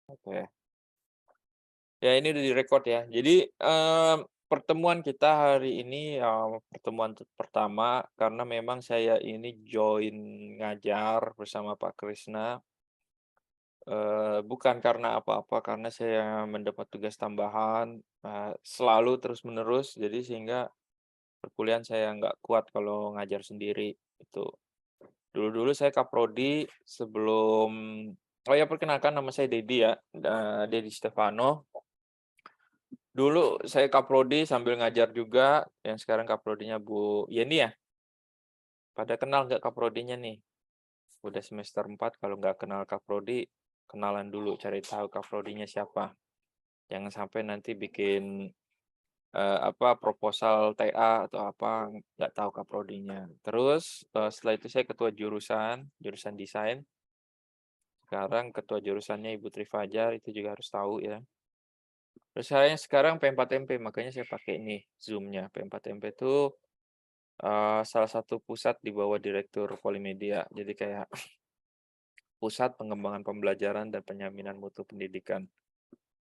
Oke. Ya ini udah direkod ya. Jadi, pertemuan kita hari ini, pertemuan pertama karena memang saya ini join ngajar bersama Pak Krisna, bukan karena apa-apa, karena saya mendapat tugas tambahan, selalu terus-menerus, jadi sehingga perkuliahan saya nggak kuat kalau ngajar sendiri, itu. Dulu-dulu saya kaprodi sebelum oh ya perkenalkan nama saya Dedi ya, Dedi Stefano. Dulu saya kaprodi sambil ngajar juga, yang sekarang kaprodinya Bu Yeni ya? Pada kenal nggak kaprodinya nih? Udah semester 4 kalau nggak kenal kaprodi, kenalan dulu, cari tahu kaprodinya siapa. Jangan sampai nanti bikin, proposal TA atau apa, nggak tahu kaprodinya. Terus, setelah itu saya ketua jurusan, jurusan desain. Sekarang ketua jurusannya Ibu Tri Fajar, itu juga harus tahu ya. Terus saya sekarang P4MP, makanya saya pakai ini Zoom-nya. P4MP itu salah satu pusat di bawah Direktur Polimedia. Jadi kayak pusat pengembangan pembelajaran dan penjaminan mutu pendidikan.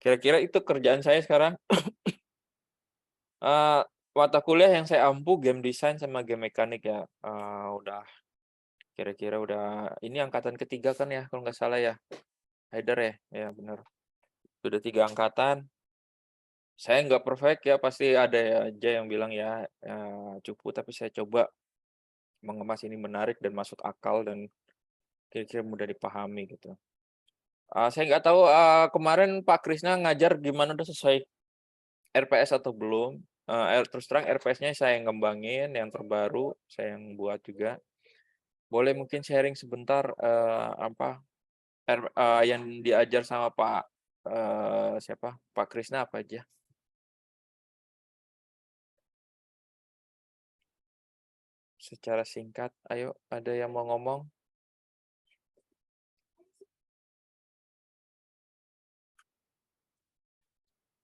Kira-kira itu kerjaan saya sekarang. Eee, Mata kuliah yang saya ampu game design sama game mekanik ya, udah kira-kira udah ini angkatan ketiga kan ya kalau nggak salah ya, Haider ya? Ya bener, sudah 3 angkatan. Saya nggak perfect ya, pasti ada ya aja yang bilang ya, cupu, tapi saya coba mengemas ini menarik dan masuk akal dan kira-kira mudah dipahami gitu. Saya nggak tahu, kemarin Pak Krisna ngajar gimana, udah sesuai RPS atau belum? Terus terang RPS-nya saya yang ngembangin, yang terbaru, saya yang buat juga. Boleh mungkin sharing sebentar, yang diajar sama siapa, Pak Krisna apa aja? Secara singkat, ayo ada yang mau ngomong?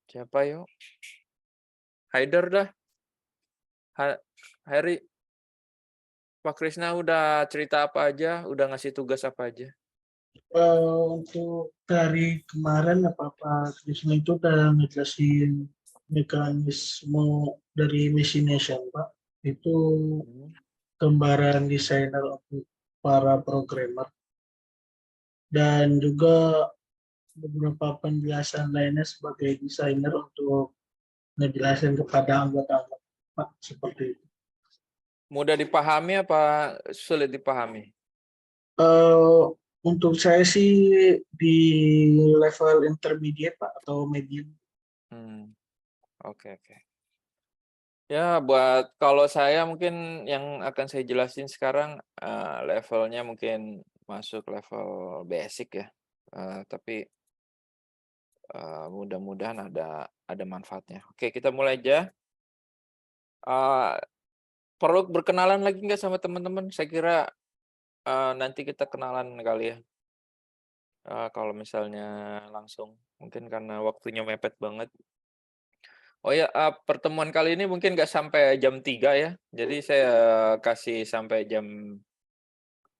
Siapa yuk? Haider dah, Ha Heri, Pak Krisna udah cerita apa aja? Udah ngasih tugas apa aja? Untuk dari kemarin Pak Krisna itu udah ngejelasin mekanisme dari Machination, Pak. Itu Hmm. gambaran desainer untuk para programmer dan juga beberapa penjelasan lainnya sebagai desainer untuk ngejelasin kepada anggota-anggota, Pak, seperti itu. Mudah dipahami apa sulit dipahami? Eh, untuk saya sih di level intermediate, Pak, atau medium. Hmm, oke oke. Ya, buat kalau saya mungkin yang akan saya jelasin sekarang, levelnya mungkin masuk level basic ya, tapi, mudah-mudahan ada manfaatnya. Oke, kita mulai aja. Eee, Perlu berkenalan lagi nggak sama teman-teman? Saya kira, nanti kita kenalan kali ya, kalau misalnya langsung, mungkin karena waktunya mepet banget. Oh ya, pertemuan kali ini mungkin nggak sampai jam 3 ya, jadi saya kasih sampai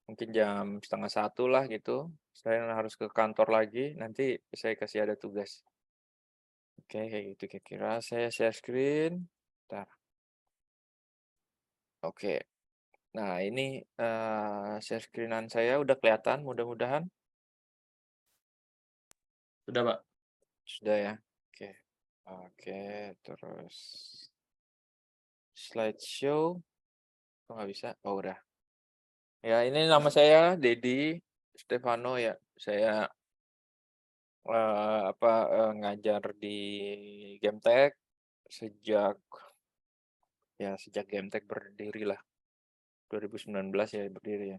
mungkin jam setengah satu lah gitu, saya harus ke kantor lagi, nanti saya kasih ada tugas. Oke, kayak gitu kira-kira, saya share screen, bentar, oke. Nah ini, share screen-an saya udah kelihatan mudah-mudahan? Sudah, Pak. Sudah ya? Oke. Oke, terus slideshow, kok nggak bisa? Oh udah. Ya ini nama saya Dedi Stefano ya, saya, ngajar di Gemtek sejak sejak Gemtek berdiri lah, 2019 ya berdiri ya.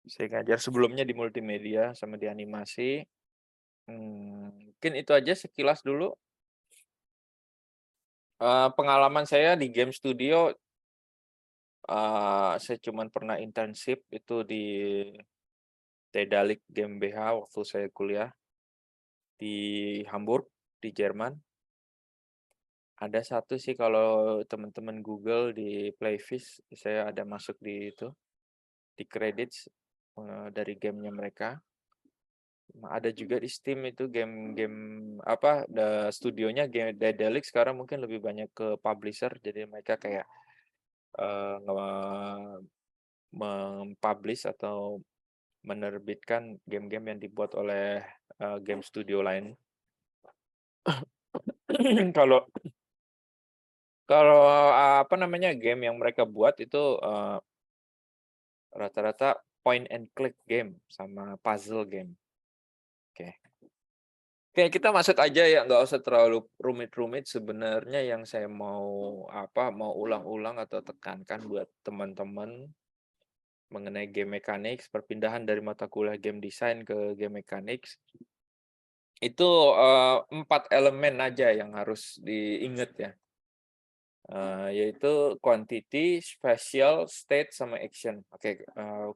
Saya ngajar sebelumnya di multimedia sama di animasi, mungkin itu aja sekilas dulu, pengalaman saya di game studio, saya cuman pernah internship itu di Tedalik GmbH waktu saya kuliah di Hamburg, di Jerman. Ada satu sih kalau teman-teman Google di Playfish, saya ada masuk di itu, di credits, dari gamenya mereka. Ada juga di Steam itu game-game apa, studionya Daedalic sekarang mungkin lebih banyak ke publisher, jadi mereka kayak, eee, nge mem-publish atau menerbitkan game-game yang dibuat oleh, game studio lain. Kalau kalau, apa namanya, game yang mereka buat itu, rata-rata point and click game sama puzzle game. Oke. Oke, kita masuk aja ya, nggak usah terlalu rumit-rumit. Sebenarnya yang saya mau, mau ulang-ulang atau tekankan buat teman-teman mengenai game mechanics, perpindahan dari mata kuliah game design ke game mechanics, itu, 4 elemen aja yang harus diingat ya. Yaitu quantity, spatial, state, sama action. Oke,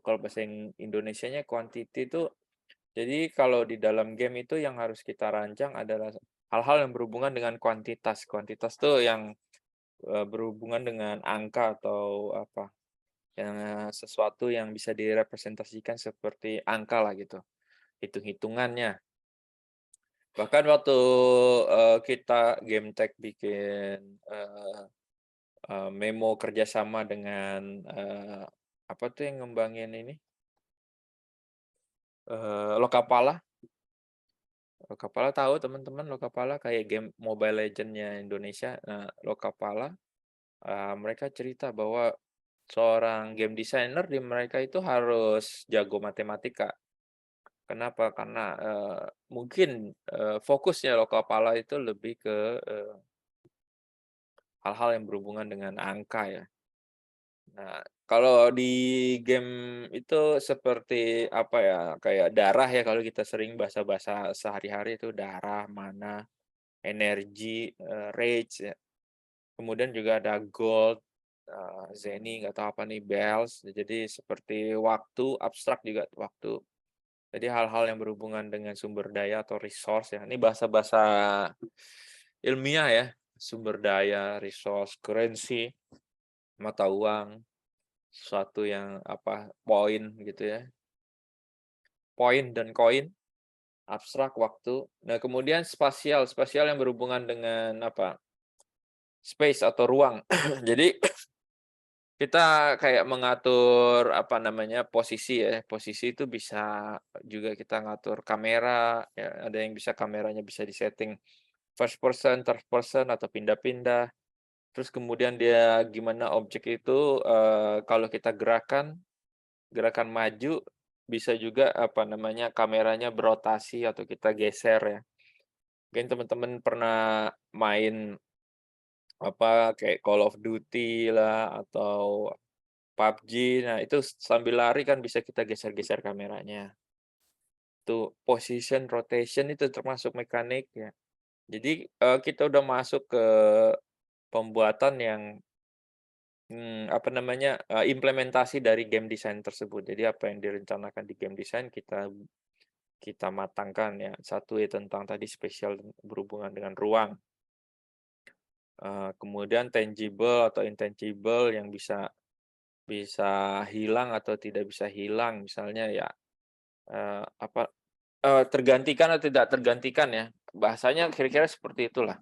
kalau bahasa Indonesianya quantity itu, jadi kalau di dalam game itu yang harus kita rancang adalah hal-hal yang berhubungan dengan kuantitas. Kuantitas tuh yang, berhubungan dengan angka atau apa, yang sesuatu yang bisa direpresentasikan seperti angka lah gitu, hitung-hitungannya. Bahkan waktu, kita game tech bikin, memo kerjasama dengan, apa tuh yang ngembangin ini, Lokapala. Lokapala tahu teman-teman Lokapala kayak game Mobile Legends-nya Indonesia. Nah, Lokapala, mereka cerita bahwa seorang game designer di mereka itu harus jago matematika. Kenapa? Karena, mungkin, fokusnya Lokapala itu lebih ke, hal-hal yang berhubungan dengan angka ya. Nah, kalau di game itu seperti apa ya, kayak darah ya kalau kita sering bahasa-bahasa sehari-hari itu darah, mana, energi, rage ya. Kemudian juga ada gold, zenny, nggak tahu apa nih, bells. Jadi seperti waktu, abstrak juga waktu. Jadi hal-hal yang berhubungan dengan sumber daya atau resource ya. Ini bahasa-bahasa ilmiah ya, sumber daya, resource, currency, mata uang. Sesuatu yang apa, poin gitu ya, poin dan koin, abstrak, waktu. Nah, kemudian spasial, spasial yang berhubungan dengan apa, space atau ruang. Jadi kita kayak mengatur apa namanya, posisi ya, posisi itu bisa juga kita ngatur kamera, ya ada yang bisa kameranya bisa disetting first person, third person, atau pindah-pindah. Terus kemudian dia gimana objek itu, kalau kita gerakan maju, bisa juga, apa namanya, kameranya berotasi atau kita geser ya. Mungkin teman-teman pernah main, apa, kayak Call of Duty lah, atau PUBG, nah itu sambil lari kan bisa kita geser-geser kameranya. Itu position, rotation itu termasuk mekanik ya. Jadi, kita udah masuk ke pembuatan yang, apa namanya, implementasi dari game design tersebut. Jadi apa yang direncanakan di game design kita matangkan ya. Satu ya tentang tadi spesial berhubungan dengan ruang, kemudian tangible atau intangible yang bisa bisa hilang atau tidak bisa hilang, misalnya ya, apa, tergantikan atau tidak tergantikan ya, bahasanya kira-kira seperti itulah.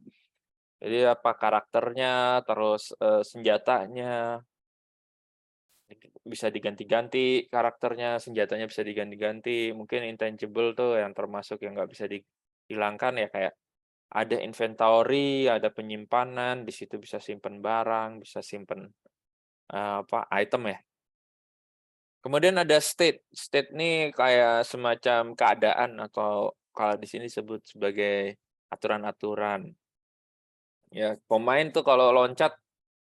Jadi apa karakternya, terus, senjatanya bisa diganti-ganti karakternya, senjatanya bisa diganti-ganti, mungkin intangible tuh yang termasuk yang nggak bisa dihilangkan ya, kayak ada inventory, ada penyimpanan, di situ bisa simpen barang, bisa simpen, apa, item ya. Kemudian ada state. State ini kayak semacam keadaan atau kalau di sini disebut sebagai aturan-aturan. Ya, pemain tuh kalau loncat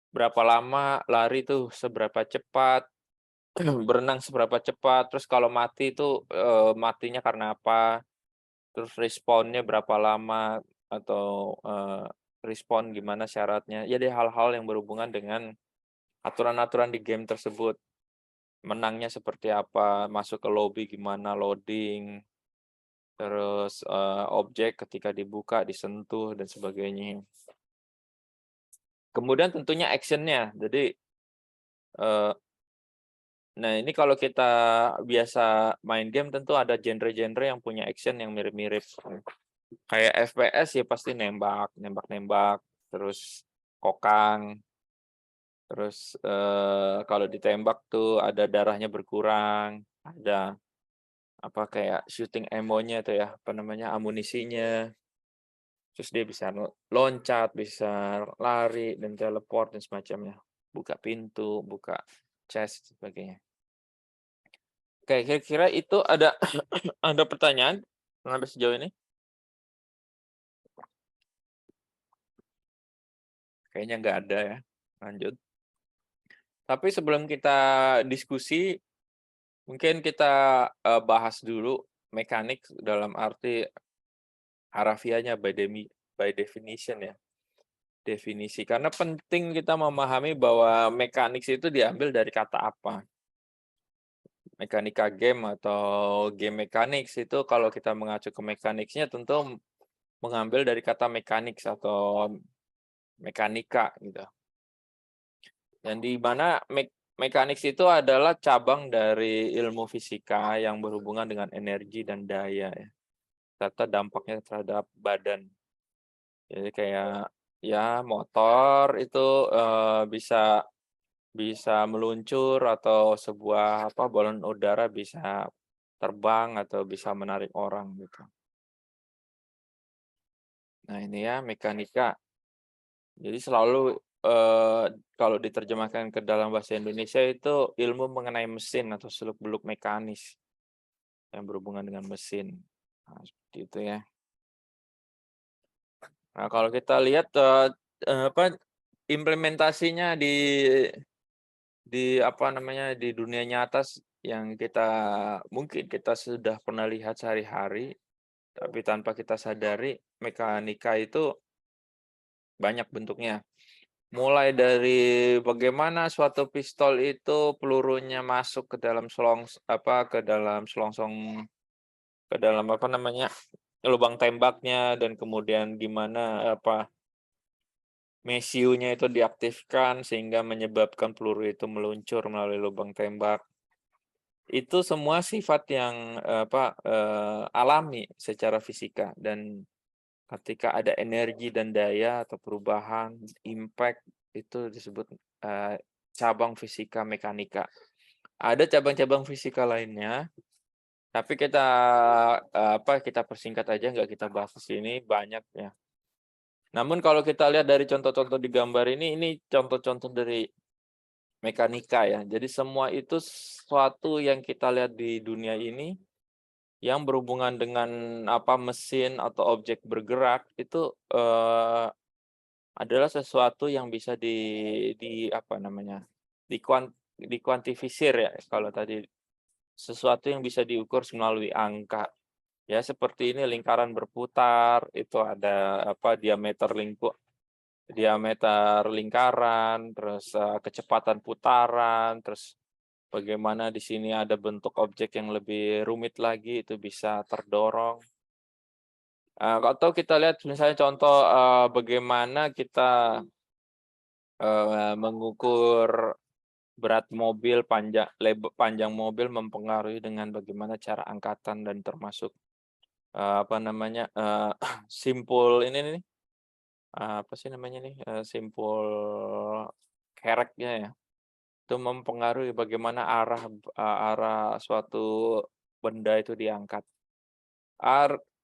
berapa lama, lari tuh seberapa cepat, berenang seberapa cepat, terus kalau mati itu, matinya karena apa, terus respawn-nya berapa lama, atau, respon gimana syaratnya. Jadi hal-hal yang berhubungan dengan aturan-aturan di game tersebut. Menangnya seperti apa, masuk ke lobby gimana, loading, terus, objek ketika dibuka, disentuh, dan sebagainya. Kemudian tentunya action-nya. Jadi, eee, Nah, ini kalau kita biasa main game tentu ada genre-genre yang punya action yang mirip-mirip. Kayak FPS ya pasti nembak, nembak-nembak, terus kokang, terus kalau ditembak tuh ada darahnya berkurang, ada apa kayak shooting ammo-nya tuh ya, apa namanya, amunisinya. Terus dia bisa loncat, bisa lari dan teleport dan semacamnya. Buka pintu, buka chest, sebagainya. Oke, kira-kira itu ada ada pertanyaan sampai sejauh ini? Kayaknya nggak ada ya. Lanjut. Tapi sebelum kita diskusi, mungkin kita bahas dulu mekanik dalam arti harafiahnya by definition ya. Definisi. Karena penting kita memahami bahwa mekanik itu diambil dari kata apa. Mekanika game atau game mechanics itu kalau kita mengacu ke mekaniknya tentu mengambil dari kata mechanics atau mekanika gitu. Yang di mana mechanics itu adalah cabang dari ilmu fisika yang berhubungan dengan energi dan daya ya, serta dampaknya terhadap badan. Jadi kayak ya motor itu bisa bisa meluncur atau sebuah apa balon udara bisa terbang atau bisa menarik orang gitu. Nah, ini ya mekanika. Jadi selalu kalau diterjemahkan ke dalam bahasa Indonesia itu ilmu mengenai mesin atau seluk-beluk mekanis yang berhubungan dengan mesin. Nah, seperti itu ya. Nah, kalau kita lihat apa implementasinya di apa namanya di dunia nyata yang kita mungkin kita sudah pernah lihat sehari-hari, tapi tanpa kita sadari mekanika itu banyak bentuknya. Mulai dari bagaimana suatu pistol itu pelurunya masuk ke dalam ke dalam selongsong ke dalam apa namanya, lubang tembaknya dan kemudian gimana apa mesiunya itu diaktifkan sehingga menyebabkan peluru itu meluncur melalui lubang tembak. Itu semua sifat yang alami secara fisika dan ketika ada energi dan daya atau perubahan, impact, itu disebut, cabang fisika mekanika. Ada cabang-cabang fisika lainnya, tapi kita, kita persingkat aja, nggak kita bahas di sini, banyak ya. Namun kalau kita lihat dari contoh-contoh di gambar ini contoh-contoh dari mekanika ya. Jadi semua itu sesuatu yang kita lihat di dunia ini, yang berhubungan dengan apa, mesin atau objek bergerak, itu, adalah sesuatu yang bisa apa namanya, dikuantifisir ya, kalau tadi, sesuatu yang bisa diukur melalui angka. Ya seperti ini lingkaran berputar, itu ada apa, diameter lingkaran, terus, kecepatan putaran, terus bagaimana di sini ada bentuk objek yang lebih rumit lagi, itu bisa terdorong. Atau kita lihat misalnya contoh, bagaimana kita mengukur berat mobil, panjang mobil mempengaruhi dengan bagaimana cara angkatan dan termasuk, apa namanya, simpul ini nih, apa sih namanya nih, simpul kereknya ya, itu mempengaruhi bagaimana arah suatu benda itu diangkat.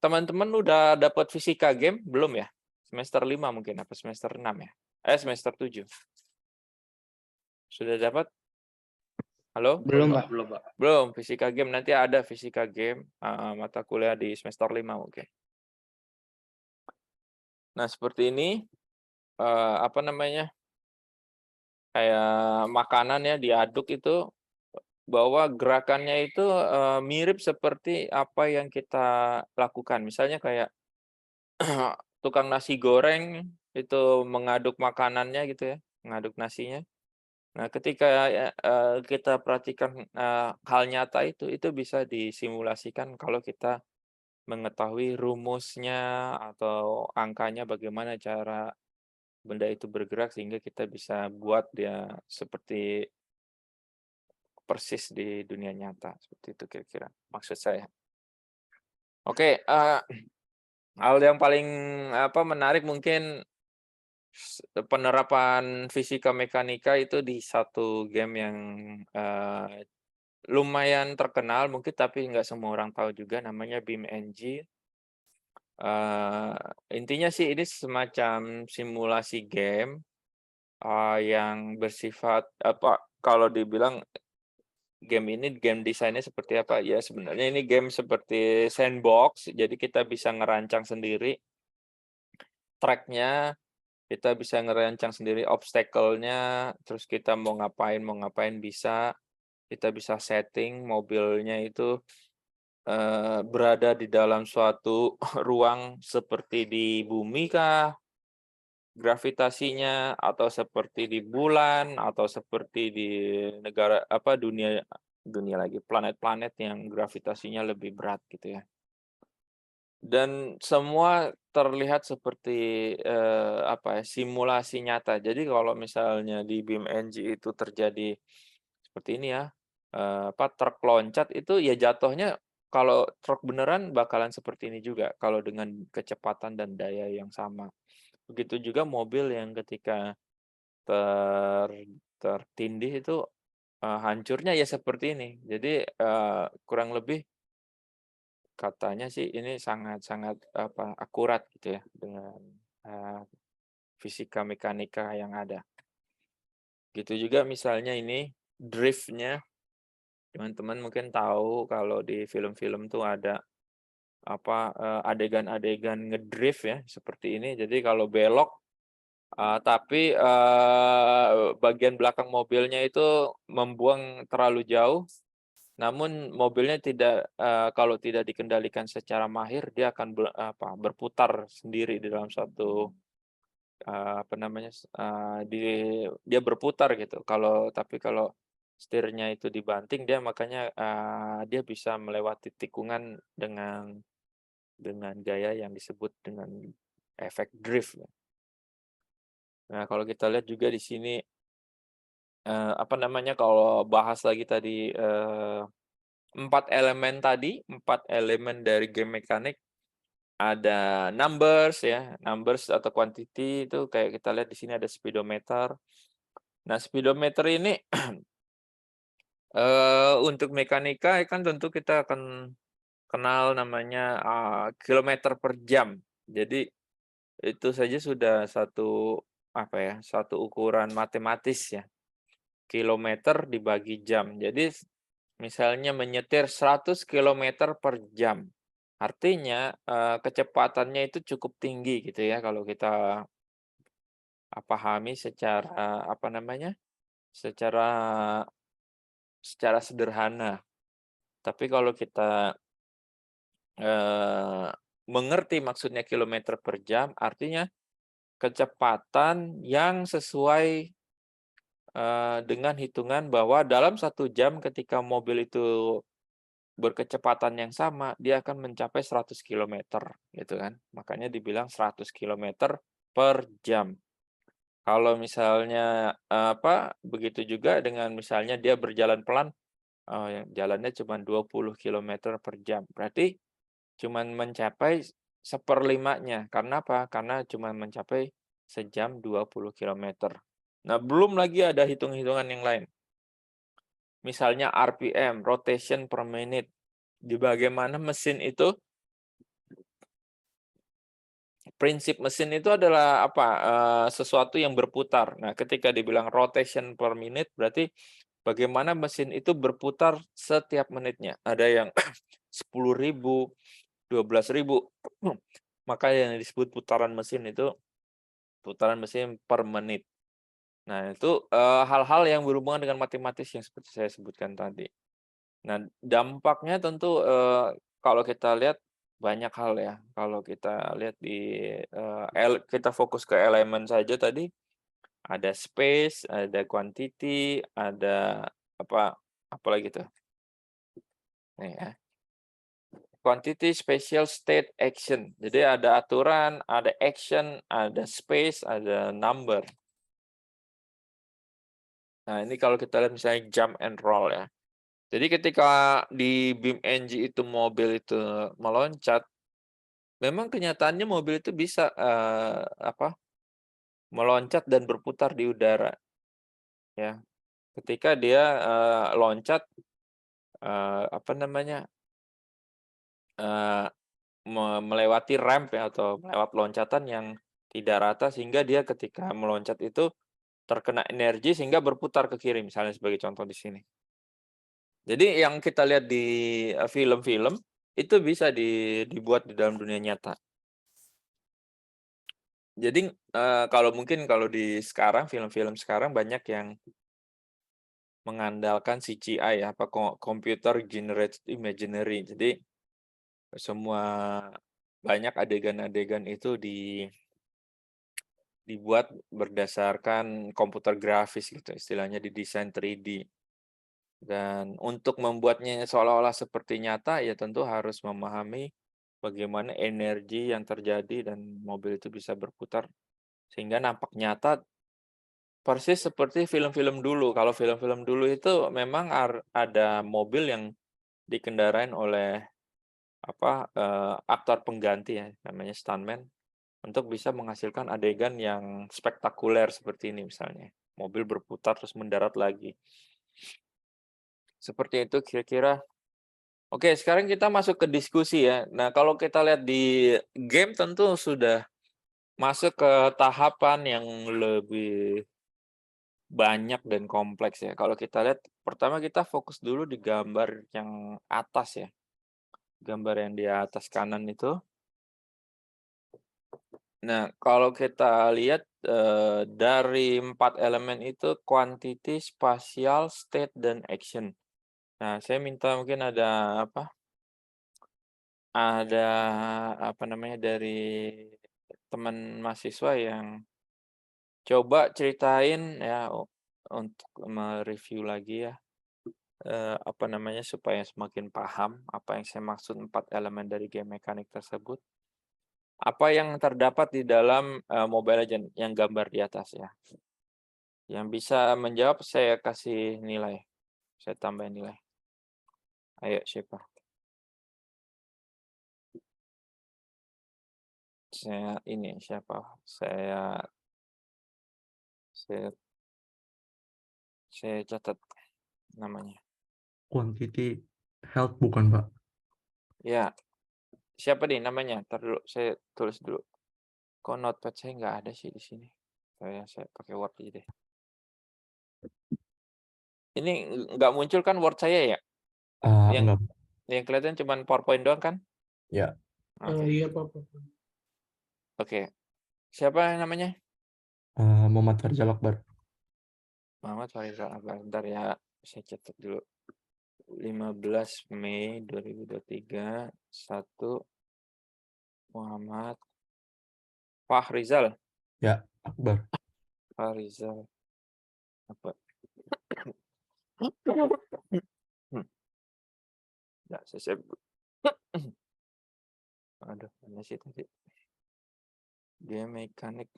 Teman-teman udah dapat fisika game belum ya? Semester 5 mungkin, apa semester 6 ya? Semester 7. Sudah dapat? Halo? Belum, Pak. Belum, Pak. Belum, fisika game. Nanti ada fisika game, mata kuliah di semester 5 mungkin. Nah, seperti ini, apa namanya, kayak makanan ya diaduk itu, bahwa gerakannya itu, mirip seperti apa yang kita lakukan. Misalnya kayak tukang nasi goreng itu mengaduk makanannya gitu ya, mengaduk nasinya. Nah, ketika kita perhatikan, hal nyata itu bisa disimulasikan kalau kita mengetahui rumusnya atau angkanya bagaimana cara benda itu bergerak sehingga kita bisa buat dia seperti persis di dunia nyata, seperti itu kira-kira maksud saya. Oke, hal yang paling menarik mungkin penerapan fisika mekanika itu di satu game yang, lumayan terkenal mungkin tapi nggak semua orang tahu juga namanya BeamNG. Eee, Intinya sih ini semacam simulasi game, yang bersifat kalau dibilang game ini game desainnya seperti apa, ya sebenarnya ini game seperti sandbox, jadi kita bisa ngerancang sendiri track-nya, kita bisa ngerancang sendiri obstacle-nya, terus kita mau ngapain bisa. Kita bisa setting mobilnya itu, berada di dalam suatu ruang seperti di bumi kah, gravitasinya, atau seperti di bulan, atau seperti di negara dunia dunia lagi, planet-planet yang gravitasinya lebih berat gitu ya. Dan semua terlihat seperti, simulasi nyata. Jadi kalau misalnya di BeamNG itu terjadi seperti ini ya, truk loncat itu ya jatuhnya kalau truk beneran bakalan seperti ini juga, kalau dengan kecepatan dan daya yang sama. Begitu juga mobil yang ketika ter tertindih itu, hancurnya ya seperti ini. Jadi, kurang lebih katanya sih ini sangat-sangat, akurat gitu ya dengan, eee, fisika mekanika yang ada. Gitu juga misalnya ini drift-nya, teman-teman mungkin tahu kalau di film-film tuh ada, adegan-adegan ngedrift ya, seperti ini. Jadi kalau belok, tapi, bagian belakang mobilnya itu membuang terlalu jauh, namun mobilnya kalau tidak dikendalikan secara mahir, dia akan berputar sendiri di dalam suatu, apa namanya, dia berputar gitu. Tapi kalau setirnya itu dibanting, dia makanya, dia bisa melewati tikungan dengan gaya yang disebut dengan efek drift ya. Nah, kalau kita lihat juga di sini, kalau bahas lagi tadi, 4 elemen dari game mekanik, ada numbers ya, numbers atau quantity itu kayak kita lihat di sini ada speedometer. Nah, speedometer ini, untuk mekanika kan tentu kita akan kenal namanya, kilometer per jam. Jadi itu saja sudah satu ukuran matematis ya, kilometer dibagi jam. Jadi misalnya menyetir 100 kilometer per jam. Artinya, kecepatannya itu cukup tinggi gitu ya kalau kita, pahami secara secara secara sederhana. Tapi kalau kita, eee, mengerti maksudnya kilometer per jam, artinya kecepatan yang sesuai, dengan hitungan bahwa dalam 1 jam ketika mobil itu berkecepatan yang sama, dia akan mencapai 100 kilometer, gitu kan. Makanya dibilang 100 kilometer per jam. Kalau misalnya, begitu juga dengan misalnya dia berjalan pelan, jalannya cuma 20 kilometer per jam, berarti cuman mencapai seperlimanya. Karena apa? Karena cuma mencapai sejam 20 kilometer. Nah, belum lagi ada hitung-hitungan yang lain. Misalnya RPM, rotation per minute. Di bagaimana mesin itu, prinsip mesin itu adalah sesuatu yang berputar. Nah, ketika dibilang rotation per minute, berarti bagaimana mesin itu berputar setiap menitnya. Ada yang 10.000, 12.000. Maka yang disebut putaran mesin itu putaran mesin per menit. Nah, itu, hal-hal yang berhubungan dengan matematis yang seperti saya sebutkan tadi. Nah, dampaknya tentu, kalau kita lihat banyak hal ya. Kalau kita lihat kita fokus ke elemen saja tadi, ada space, ada quantity, ada apa apalagi tuh? Nih ya, quantity, spatial, state, action. Jadi ada aturan, ada action, ada space, ada number. Nah, ini kalau kita lihat misalnya jump and roll ya. Jadi ketika di BeamNG itu mobil itu meloncat, memang kenyataannya mobil itu bisa, meloncat dan berputar di udara, ya. Ketika dia, loncat, apa namanya, eee, melewati ramp ya atau melewat loncatan yang tidak rata sehingga dia ketika meloncat itu terkena energi sehingga berputar ke kiri misalnya sebagai contoh di sini. Jadi yang kita lihat di, film-film itu bisa dibuat di dalam dunia nyata. Jadi, kalau di sekarang film-film sekarang banyak yang mengandalkan CGI ya, computer generated imaginary. Jadi semua banyak adegan-adegan itu dibuat berdasarkan komputer grafis gitu, istilahnya didesain 3D. Dan untuk membuatnya seolah-olah seperti nyata, ya tentu harus memahami bagaimana energi yang terjadi dan mobil itu bisa berputar sehingga nampak nyata persis seperti film-film dulu. Kalau film-film dulu itu memang ada mobil yang dikendarain oleh aktor pengganti ya, namanya stuntman, untuk bisa menghasilkan adegan yang spektakuler seperti ini misalnya. Mobil berputar terus mendarat lagi. Seperti itu kira-kira. Oke, sekarang kita masuk ke diskusi ya. Nah, kalau kita lihat di game tentu sudah masuk ke tahapan yang lebih banyak dan kompleks ya. Kalau kita lihat, pertama kita fokus dulu di gambar yang atas ya. Gambar yang di atas kanan itu. Nah, kalau kita lihat, dari 4 elemen itu quantity, spatial, state, dan action. Nah, saya minta mungkin ada apa namanya, dari teman mahasiswa yang coba ceritain ya, untuk mereview lagi ya, apa namanya, supaya semakin paham apa yang saya maksud 4 elemen dari game mekanik tersebut. Apa yang terdapat di dalam, Mobile Legends yang gambar di atas ya. Yang bisa menjawab saya kasih nilai, saya tambahin nilai. Ayo siapa? Siapa? Saya saya catat namanya. Quantity health bukan, Pak? Ya, siapa nih namanya? Entar dulu, saya tulis dulu. Kok notepad saya nggak ada sih di sini. Saya pakai Word aja deh. Ini nggak muncul kan Word saya ya? Yang Enggak. yang kelihatan cuma PowerPoint doang kan? Ya. Oke. Iya Pak. Oke. Siapa namanya? Muhammad Farizal Akbar. Muhammad Farizal Akbar. Bentar ya, saya catat dulu. 15 Mei 2023, 1 Muhammad Fahrizal. Ya, Akbar. Fahrizal. Apa? Ya, saya aduh, mana sih tadi? Dia mekanik.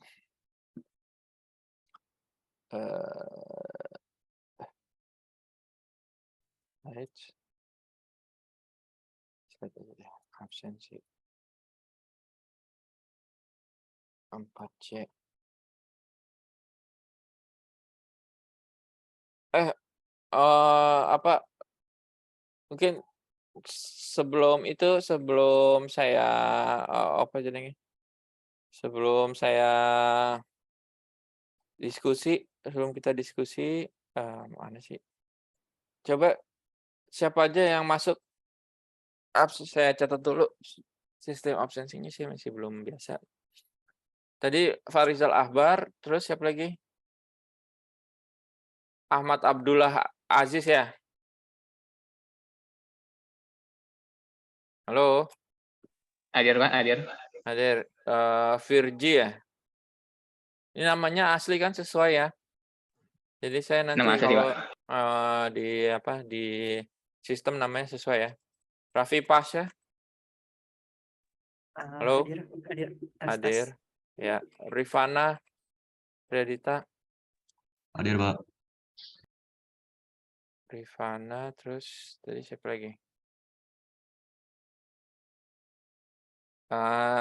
Right. Absensi 4C. Apa mungkin sebelum saya, apa jadinya, sebelum saya sebelum kita diskusi, mana sih? Coba siapa aja yang masuk, saya catat dulu, sistem absensinya sih masih belum biasa. Tadi Farizal Akbar, terus siapa lagi? Ahmad Abdullah Aziz ya? Halo? Hadir, Pak, hadir. Hadir. Virgi ya? Ini namanya asli kan sesuai ya? Jadi saya nanti Nama asli, kalau, Pak. di sistem namanya sesuai ya. Raffi Pas ya? Halo? Hadir. Hadir. Ya. Rifana Redita. Hadir, Pak. Rifana, terus tadi siapa lagi?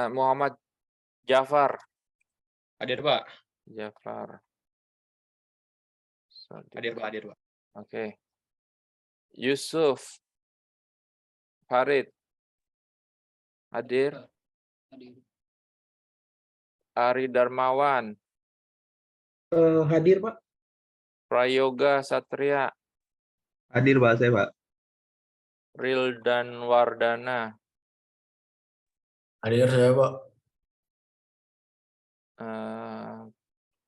Muhammad Jafar. Hadir, Pak. Jafar. Hadir, Pak. Hadir, Pak. Oke. Yusuf. Farid. Hadir. Ari Darmawan. Hadir, Pak. Prayoga Satria. Hadir Pak, saya Pak. Rildan Wardana. Hadir saya, Pak.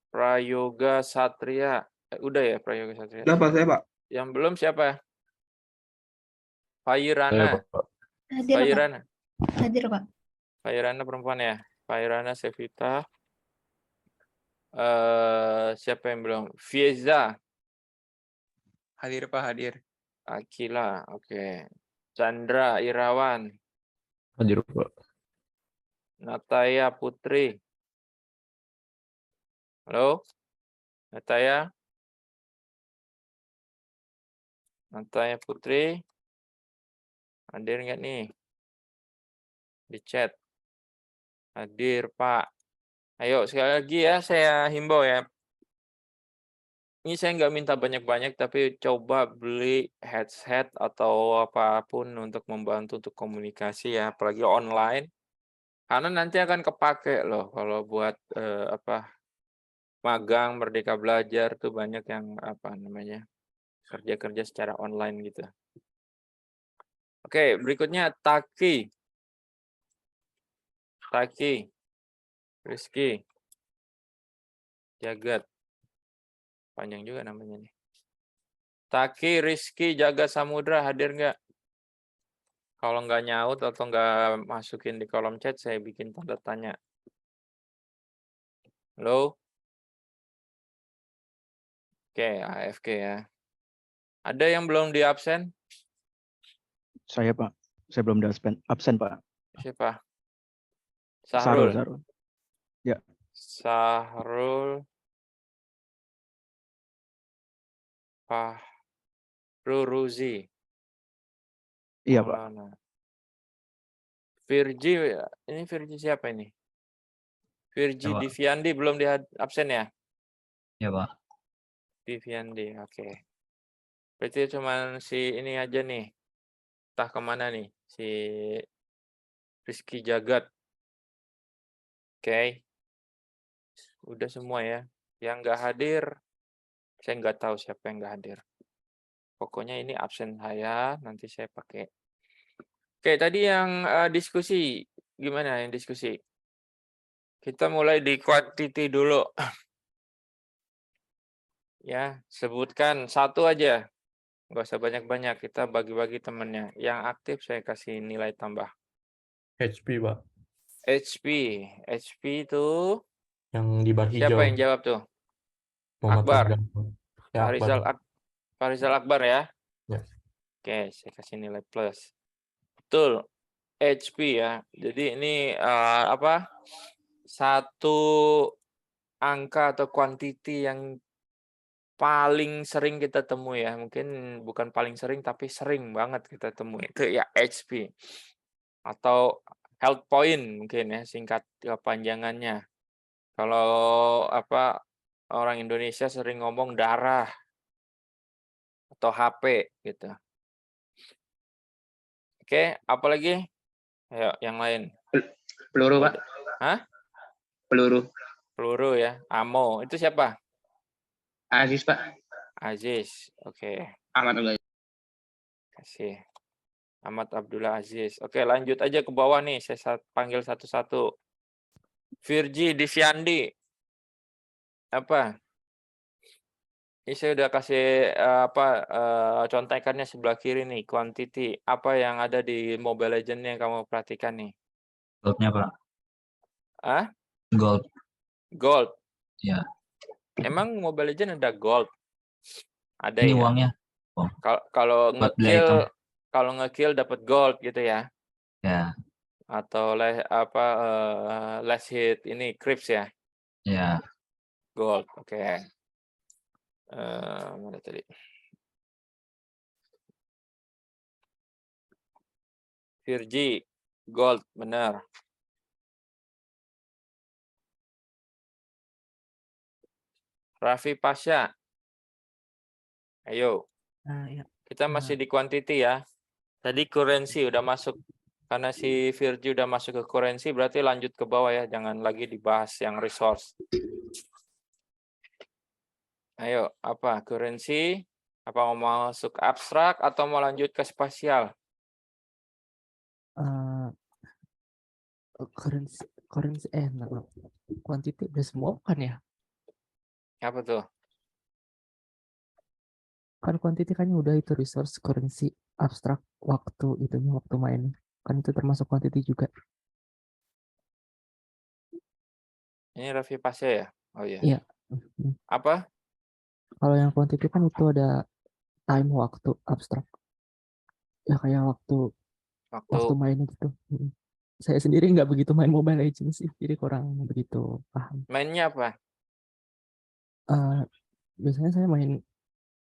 Prayoga Satria. Udah ya Prayoga Satria. Udah Pak, saya Pak. Yang belum siapa? Fairana. Saya, Pak. Hadir, Pak. Fairana. Hadir, Pak. Fairana perempuan ya. Fairana Sevita. Siapa yang belum? Fieza. Hadir, Pak. Hadir. Akila. Oke. Chandra Irawan. Hadir, Pak. Nataya Putri. Halo? Nataya? Nataya Putri? Hadir nggak nih? Di chat. Hadir, Pak. Ayo, sekali lagi ya, saya himbau ya. Ini saya nggak minta banyak-banyak, tapi coba beli headset atau apapun untuk membantu untuk komunikasi ya, apalagi online. Karena nanti akan kepake loh kalau buat magang, Merdeka Belajar tuh banyak yang kerja-kerja secara online gitu. Oke, berikutnya Taki. Taki. Rizky. Jagat. Panjang juga namanya nih. Taki, Rizky, Jagat Samudra hadir nggak? Kalau nggak nyaut atau nggak masukin di kolom chat, saya bikin tanda tanya. Halo? Oke, AFK ya. Ada yang belum di absen? Saya, Pak. Saya belum absen, Pak. Siapa? Sarul. Sahrul. Ya. Sahrul. Ruzi. Iya, Pak. Maulana. Virgi, ini Virgi siapa ini? Virgi Ya, Pak. Diviandi belum di absen ya? Ya Pak. Diviandi, oke. Berarti cuma si ini aja nih. Entah kemana nih, si Rizky Jagat. Oke. Udah semua ya. Yang nggak hadir, saya nggak tahu siapa yang nggak hadir. Pokoknya ini absen saya, nanti saya pakai. Oke, tadi yang diskusi, gimana yang diskusi? Kita mulai di quantity dulu. Ya, sebutkan satu aja. Nggak usah banyak-banyak, kita bagi-bagi temennya. Yang aktif saya kasih nilai tambah. HP, Pak. HP itu Yang di bar hijau. siapa yang jawab tuh? Muhammad Akbar. Farzal. Ya, Akbar. Farizal Akbar ya? Ya. Oke, saya kasih nilai plus. Betul. HP ya. Jadi ini satu angka atau quantity yang paling sering kita temui ya. Mungkin bukan paling sering, tapi sering banget kita temui. Itu ya HP. Atau health point mungkin ya, singkat kepanjangannya. Kalau orang Indonesia sering ngomong darah atau HP gitu. Oke, apa lagi? Ayo, yang lain. Peluru, Pak. Hah? Peluru. Peluru ya. Ammo. Itu siapa? Aziz, Pak. Aziz. Oke. Ahmad Ulay. Kasih. Ahmad Abdullah Aziz. Oke, lanjut aja ke bawah nih. Saya panggil satu-satu. Virgi Diviandi. Apa? Ini saya udah kasih contekannya sebelah kiri nih, quantity. Apa yang ada di Mobile Legends yang kamu perhatikan nih? Goldnya Pak. Ah? Gold. Gold. Ya. Emang Mobile Legends ada gold? Ada Ini ya? uangnya. Kalau Buat beli item. nge-kill dapat gold gitu ya? Ya. Atau last hit ini creeps ya? Ya. Gold. Oke. Mana tadi? Virgi, Gold, benar. Raffi Pasha, ayo. Ya. Kita masih di quantity ya. Tadi currency udah masuk. Karena si Virgi udah masuk ke currency, berarti lanjut ke bawah ya. Jangan lagi dibahas yang resource. Ayo, apa? Currency? Apa mau masuk abstrak atau mau lanjut ke spasial? Currency quantity udah semua kan ya? Apa tuh? Kan quantity kan udah itu resource, currency, abstrak, waktu main. Kan itu termasuk quantity juga. Ini Raffi Pasha ya? Oh iya. Iya. Apa? Kalau yang quantity kan itu ada time, waktu, abstrak. Ya kayak waktu mainnya gitu. Saya sendiri nggak begitu main Mobile Legends sih, jadi kurang begitu paham. Mainnya apa? Biasanya saya main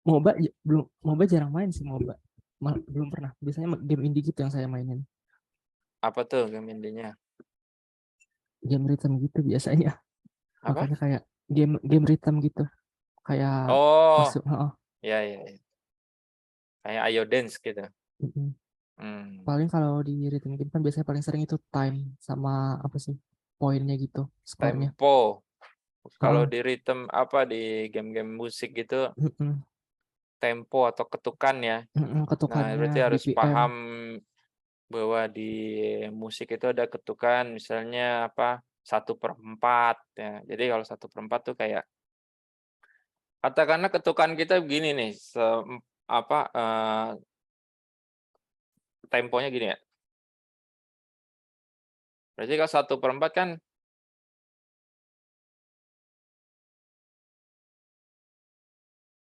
MOBA jarang main sih MOBA. Belum pernah. Biasanya game indie gitu yang saya mainin. Apa tuh game indie-nya? Game rhythm gitu biasanya. Apa? Makanya kayak game rhythm gitu. Kayak Oh, masuk. ya. Kayak Ayo Dance gitu. Paling kalau di rhythm game kan biasanya paling sering itu time sama apa sih? Poinnya gitu, skornya. Tempo. Kalau di rhythm apa di game-game musik gitu, tempo atau ketukan ya. Ketukannya, Nah, berarti harus BPM. paham bahwa di musik itu ada ketukan, misalnya apa 1/4 ya. Jadi kalau 1/4 tuh kayak katakanlah ketukan kita begini nih, temponya gini ya. Berarti kalau 1/4 kan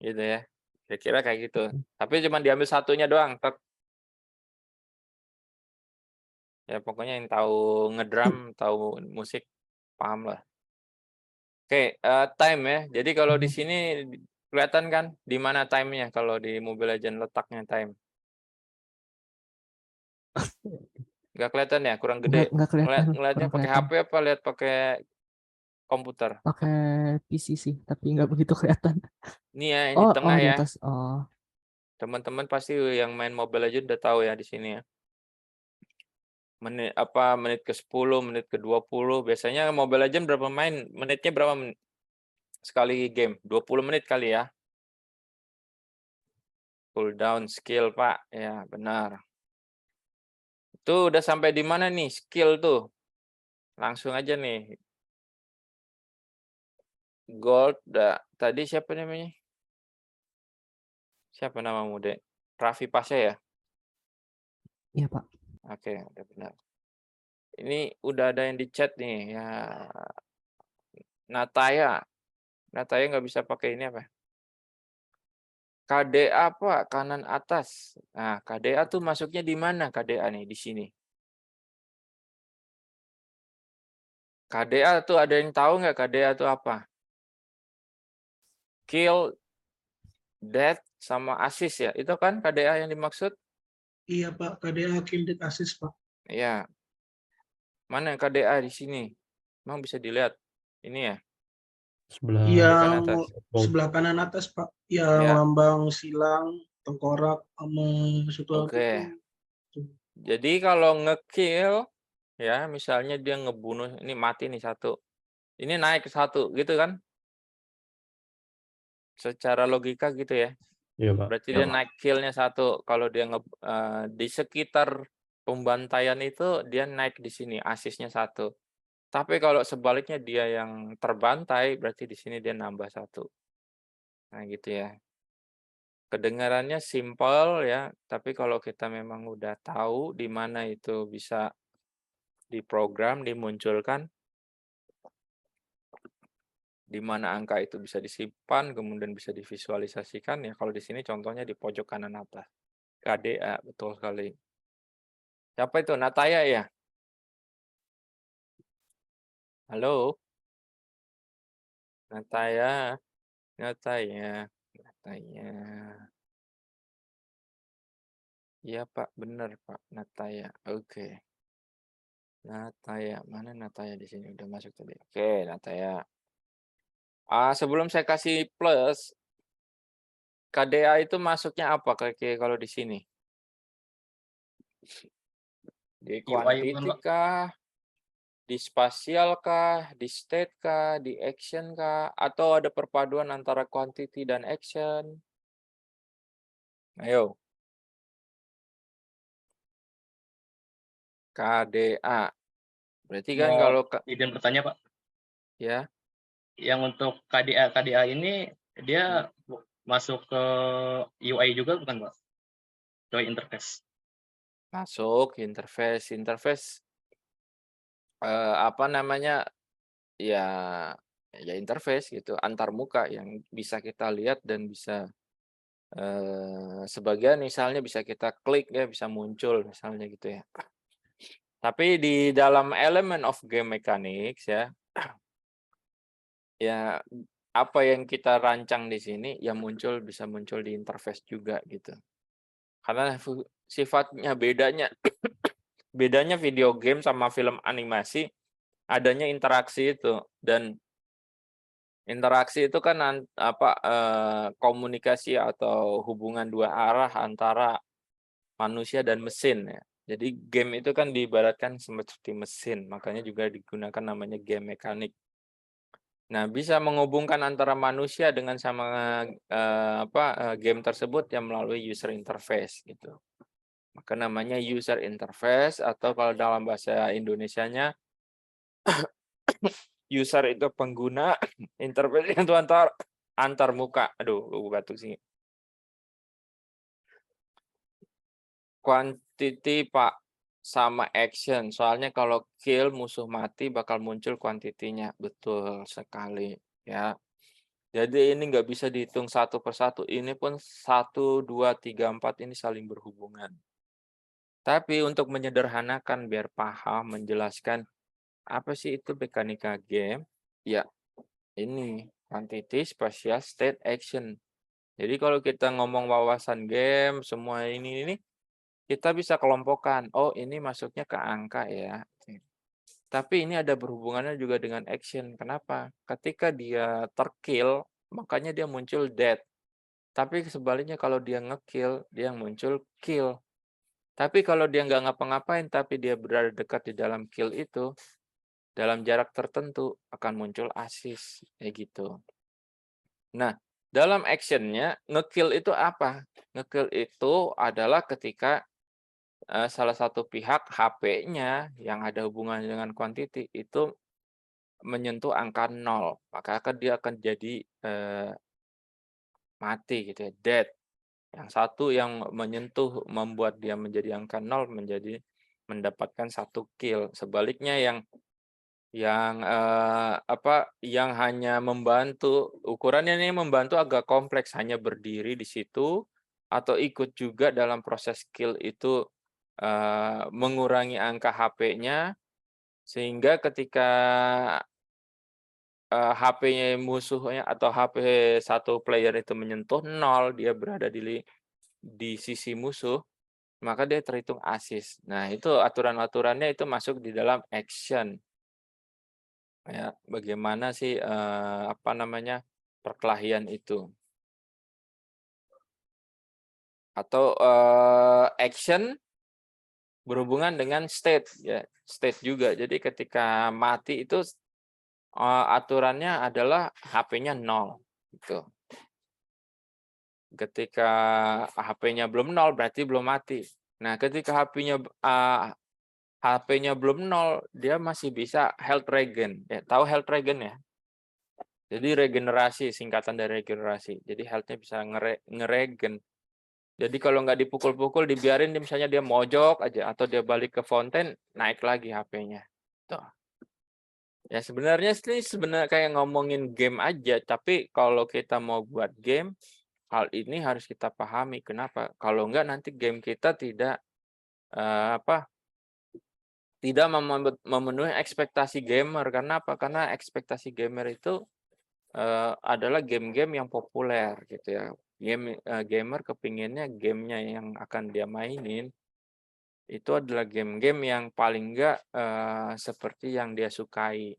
gitu ya. Kira-kira kayak gitu. Tapi cuma diambil satunya doang. Ya pokoknya yang tahu ngedrum, tahu musik, paham lah. Oke, time ya. Jadi kalau di sini kelihatan kan di mana time-nya kalau di Mobile Legends letaknya time. Nggak kelihatan ya, kurang gede. Nggak kelihatan. Ngeliatnya kurang pakai kelihatan. HP apa lihat pakai komputer? Pakai PC sih, tapi nggak begitu kelihatan. Ini ya, ini tengah di ya. atas. Oh. Teman-teman pasti yang main Mobile Legends udah tahu ya di sini ya. Menit ke-10, menit ke-20. Biasanya Mobile Legends berapa main? Menitnya berapa menit? Sekali game? 20 menit kali ya. Cooldown skill, Pak. Ya, benar. Itu udah sampai di mana nih skill tuh? Langsung aja nih. Gold, tadi siapa namanya? Siapa namamu, Dek? Raffi Pasha ya? Iya, Pak. Oke, udah benar. Ini udah ada yang di chat nih ya. Nataya nggak bisa pakai ini apa? KDA apa? Kanan atas. Nah, KDA tuh masuknya di mana KDA nih di sini? KDA tuh ada yang tahu nggak KDA tuh apa? Kill, death, sama assist ya. Itu kan KDA yang dimaksud? Iya Pak, KDA kill death assist Pak. Iya. Mana KDA di sini? Emang bisa dilihat? Ini ya? Sebelah kanan Yang atas. sebelah kanan atas Pak, yang Ya. lambang silang, tengkorak, sama satu Oke. Jadi kalau ngekill ya, misalnya dia ngebunuh, ini mati nih satu. Ini naik ke 1 gitu kan? Secara logika gitu ya. Iya, Pak. Berarti dia naik kill-nya 1. Kalau dia di sekitar pembantaian itu dia naik di sini, assist-nya 1. Tapi kalau sebaliknya dia yang terbantai, berarti di sini dia nambah 1. Nah, gitu ya. Kedengarannya simpel ya, tapi kalau kita memang udah tahu di mana itu bisa diprogram, dimunculkan, di mana angka itu bisa disimpan, kemudian bisa divisualisasikan ya. Kalau di sini contohnya di pojok kanan atas. KDA, betul sekali. Siapa itu? Nataya ya? Halo? Nataya. Iya Pak, bener Pak. Nataya. Oke. Nataya, mana Nataya di sini? Udah masuk tadi. Oke, Nataya. Sebelum saya kasih plus, KDA itu masuknya apa kalau di sini? Di UI bukan, quantity Pak? kah? Di spasial kah? Di state kah? Di action kah? Atau ada perpaduan antara quantity dan action? Ayo. KDA. Berarti kan Mau kalau izin bertanya, Pak. ya, Yang untuk KDA ini dia masuk ke UI juga bukan, Pak? UI interface. masuk interface apa namanya? Ya ya interface gitu, antar muka yang bisa kita lihat dan bisa sebagian misalnya bisa kita klik ya, bisa muncul misalnya gitu ya. Tapi di dalam element of game mechanics ya, ya apa yang kita rancang di sini ya bisa muncul di interface juga gitu. Karena sifatnya bedanya video game sama film animasi adanya interaksi itu, dan interaksi itu kan komunikasi atau hubungan dua arah antara manusia dan mesin ya. Jadi game itu kan diibaratkan seperti mesin, makanya juga digunakan namanya game mekanik. Nah, bisa menghubungkan antara manusia dengan game tersebut yang melalui user interface gitu. Maka namanya user interface, atau kalau dalam bahasa Indonesianya user itu pengguna, interface itu antar muka. Aduh, lu batuk sih. Quantity Pak sama action. Soalnya kalau kill musuh mati bakal muncul kuantitinya. Betul sekali ya. Jadi ini nggak bisa dihitung satu persatu. Ini pun 1, 2, 3, 4 ini saling berhubungan. Tapi untuk menyederhanakan biar paham, menjelaskan apa sih itu mekanika game? Ya, ini quantity, spatial, state, action. Jadi kalau kita ngomong wawasan game, semua ini kita bisa kelompokkan. Oh, ini masuknya ke angka ya. Tapi ini ada berhubungannya juga dengan action. Kenapa? Ketika dia terkill, makanya dia muncul dead. Tapi sebaliknya kalau dia ngekill, dia muncul kill. Tapi kalau dia nggak ngapa-ngapain, tapi dia berada dekat di dalam kill itu, dalam jarak tertentu akan muncul assist. Kayak gitu. Nah, dalam actionnya, ngekill itu apa? Ngekill itu adalah ketika salah satu pihak HP-nya yang ada hubungannya dengan quantity itu menyentuh angka 0, maka dia akan jadi mati gitu ya, dead. Yang satu yang menyentuh membuat dia menjadi angka 0 mendapatkan 1 kill. Sebaliknya yang hanya membantu, ukurannya ini membantu agak kompleks, hanya berdiri di situ atau ikut juga dalam proses kill itu, mengurangi angka HP-nya, sehingga ketika HP-nya musuhnya atau HP satu player itu menyentuh 0, dia berada di sisi musuh, maka dia terhitung assist. Nah, itu aturan-aturannya itu masuk di dalam action. Ya, bagaimana sih perkelahian itu. Atau action berhubungan dengan state ya, state juga. Jadi ketika mati itu aturannya adalah HP-nya 0 gitu. Ketika HP-nya belum 0 berarti belum mati. Nah, ketika HP-nya belum 0, dia masih bisa health regen. Ya, tahu health regen ya? Jadi regenerasi, singkatan dari regenerasi. Jadi health-nya bisa ngeregen. Jadi kalau nggak dipukul-pukul, dibiarin misalnya dia mojok aja atau dia balik ke fountain, naik lagi HP-nya. Tuh. Ya sebenarnya kayak ngomongin game aja, tapi kalau kita mau buat game, hal ini harus kita pahami. Kenapa? Kalau nggak nanti game kita tidak tidak memenuhi ekspektasi gamer. Karena apa? Karena ekspektasi gamer itu adalah game-game yang populer gitu ya. gamer kepinginnya gamenya yang akan dia mainin itu adalah game-game yang paling enggak seperti yang dia sukai.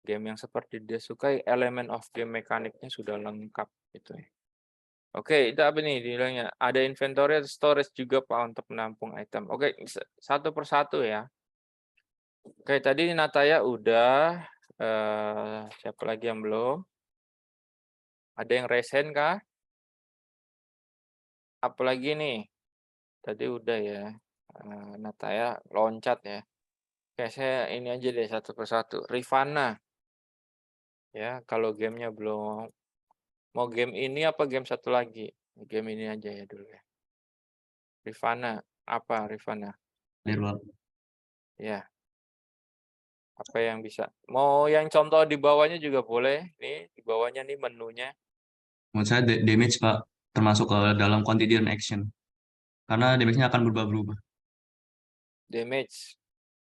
Game yang seperti dia sukai, elemen of game mekaniknya sudah lengkap gitu ya. Oke, itu apa nih bilangnya? Ada inventory atau storage juga Pak untuk menampung item. Oke, satu persatu ya. Oke, tadi Nataya udah. Siapa lagi yang belum? Ada yang resen kah? Apalagi nih? Tadi udah ya. Nataya loncat ya. Oke, saya ini aja deh satu persatu. Rifana. Ya, kalau gamenya belum. Mau game ini apa game satu lagi? Game ini aja ya dulu ya. Rifana. Apa Rifana? Dirwal. Ya. Apa yang bisa? Mau yang contoh di bawahnya juga boleh. Nih, di bawahnya nih menunya. Menurut saya damage Pak termasuk ke dalam quantity dan action. Karena damage-nya akan berubah-berubah. Damage.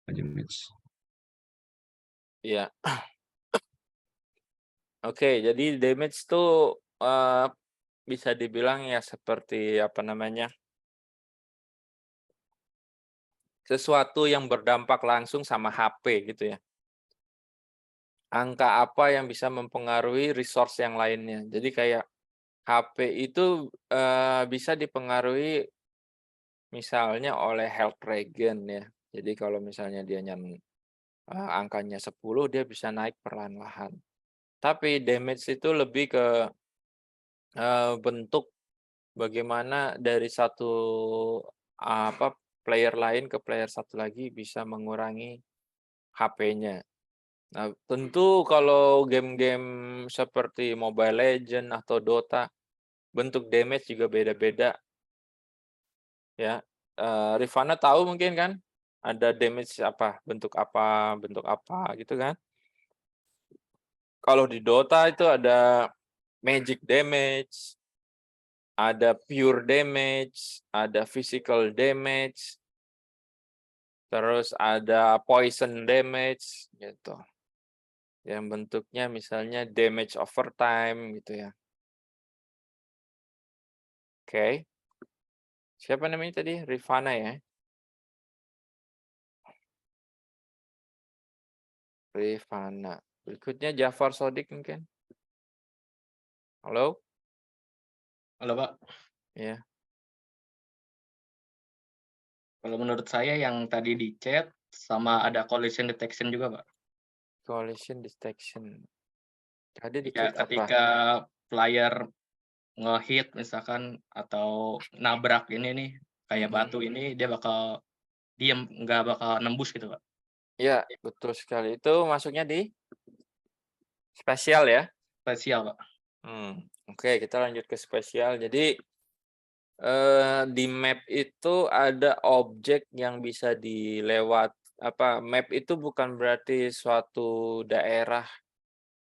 Damage. Iya. Oke, jadi damage tuh bisa dibilang ya seperti apa namanya? Sesuatu yang berdampak langsung sama HP gitu ya. Angka apa yang bisa mempengaruhi resource yang lainnya. Jadi kayak HP itu bisa dipengaruhi misalnya oleh health regen ya. Jadi kalau misalnya dia angkanya 10, dia bisa naik perlahan-lahan. Tapi damage itu lebih ke bentuk bagaimana dari satu player lain ke player satu lagi bisa mengurangi HP-nya. Nah, tentu kalau game-game seperti Mobile Legends atau Dota, bentuk damage juga beda-beda. Ya, Rifana tahu mungkin kan? Ada damage bentuk apa gitu kan? Kalau di Dota itu ada magic damage, ada pure damage, ada physical damage, terus ada poison damage gitu. Yang bentuknya misalnya damage overtime gitu ya. Oke. Siapa namanya tadi? Rifana ya? Rifana. Berikutnya Jafar Sodik mungkin. Halo? Halo Pak. Ya. Kalau menurut saya yang tadi di chat sama ada collision detection juga Pak. Collision detection. Tadi di Ya, chat apa? ketika player ngehit misalkan atau nabrak ini nih kayak batu ini, dia bakal diem, nggak bakal nembus gitu Pak. Ya, betul sekali. Itu masuknya di spesial ya? Spesial Pak. Oke, kita lanjut ke spesial. Jadi di map itu ada objek yang bisa dilewat. Map itu bukan berarti suatu daerah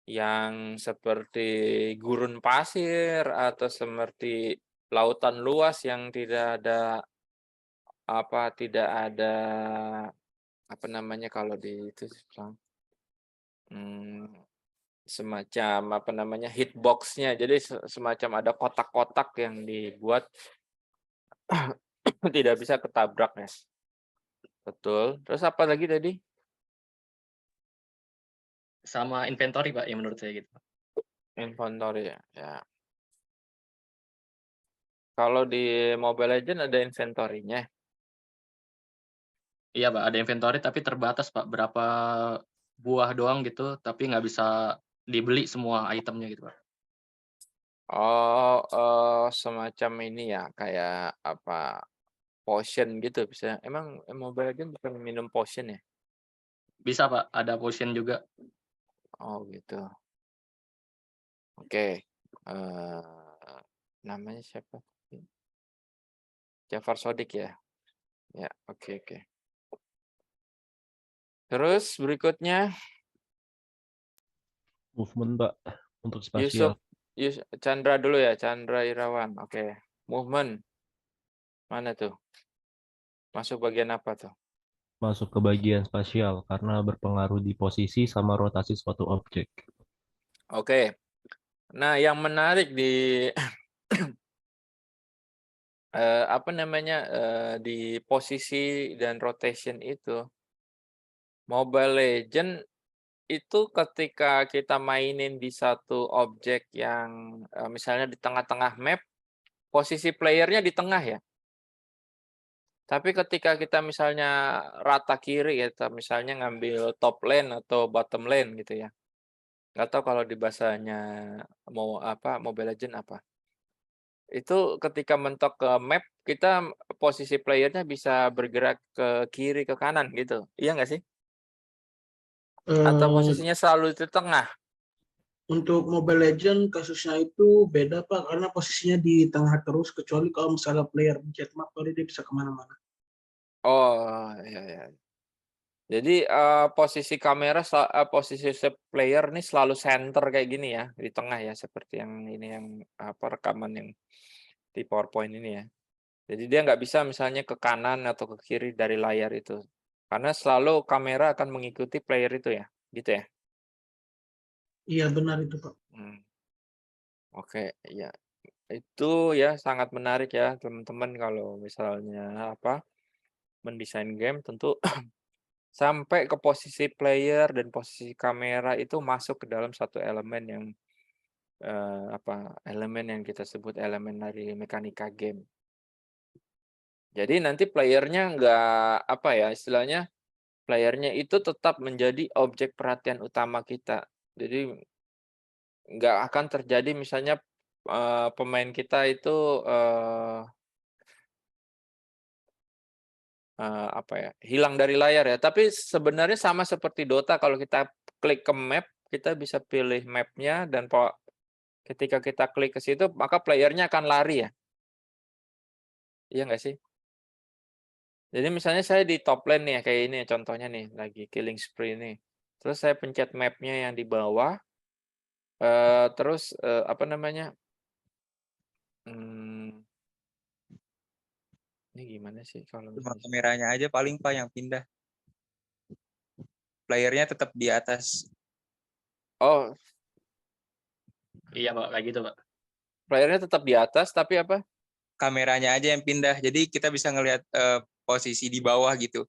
yang seperti gurun pasir atau seperti lautan luas yang tidak ada kalau di itu semacam hitbox-nya. Jadi semacam ada kotak-kotak yang dibuat tidak bisa ketabrak ya. Betul. Terus apa lagi tadi? Sama inventory Pak, yang menurut saya gitu. Inventory ya. Ya. Kalau di Mobile Legends ada inventory-nya. Iya Pak, ada inventory tapi terbatas Pak, berapa buah doang gitu, tapi nggak bisa dibeli semua itemnya gitu Pak. Oh, semacam ini ya, kayak potion gitu bisa. Emang Mobile Legends bukan minum potion ya? Bisa Pak, ada potion juga. Oh gitu. Oke. Namanya siapa? Jafar Sodik ya? Ya, oke. Terus berikutnya Movement, Pak, untuk spasial. Yusuf Chandra dulu ya, Chandra Irawan. Oke. Movement. Mana tuh? Masuk bagian apa tuh? Masuk ke bagian spasial karena berpengaruh di posisi sama rotasi suatu objek. Oke. Nah, yang menarik di apa namanya, di posisi dan rotation itu, Mobile Legend itu ketika kita mainin di satu objek yang, misalnya di tengah-tengah map, posisi playernya di tengah ya. Tapi ketika kita misalnya rata kiri ya, misalnya ngambil top lane atau bottom lane gitu ya. Nggak tahu kalau di bahasanya Mobile Legend apa. Itu ketika mentok ke map, kita posisi playernya bisa bergerak ke kiri, ke kanan gitu. Iya nggak sih? Atau Eh, posisinya selalu di tengah? untuk Mobile Legend kasusnya itu beda Pak, karena posisinya di tengah terus, kecuali kalau misalnya player mencet map baru dia bisa kemana-mana. Oh, iya iya. Jadi, posisi kamera posisi player nih selalu center kayak gini ya, di tengah ya, seperti yang ini yang, rekaman yang di PowerPoint ini ya. Jadi dia nggak bisa misalnya ke kanan atau ke kiri dari layar itu, karena selalu kamera akan mengikuti player itu ya, gitu ya? Iya benar itu Pak. Oke, iya. Itu ya sangat menarik ya teman-teman kalau misalnya mendesain game tentu sampai ke posisi player dan posisi kamera itu masuk ke dalam satu elemen yang, elemen yang kita sebut elemen dari mekanika game. Jadi nanti playernya nggak, istilahnya playernya itu tetap menjadi objek perhatian utama kita. Jadi nggak akan terjadi misalnya, pemain kita itu, hilang dari layar ya. Tapi sebenarnya sama seperti Dota kalau kita klik ke map, kita bisa pilih map-nya dan ketika kita klik ke situ maka playernya akan lari ya. Iya nggak sih? Jadi misalnya saya di top lane nih ya, kayak ini contohnya nih, lagi killing spree nih. Terus saya pencet map-nya yang di bawah, terus, mmm, ini gimana sih kalau Cuma misalnya kameranya aja paling Pak yang pindah. Playernya tetap di atas. oh, Iya, Pak, kayak gitu, Pak. playernya tetap di atas tapi apa? Kameranya aja yang pindah. Jadi kita bisa ngelihat posisi di bawah gitu.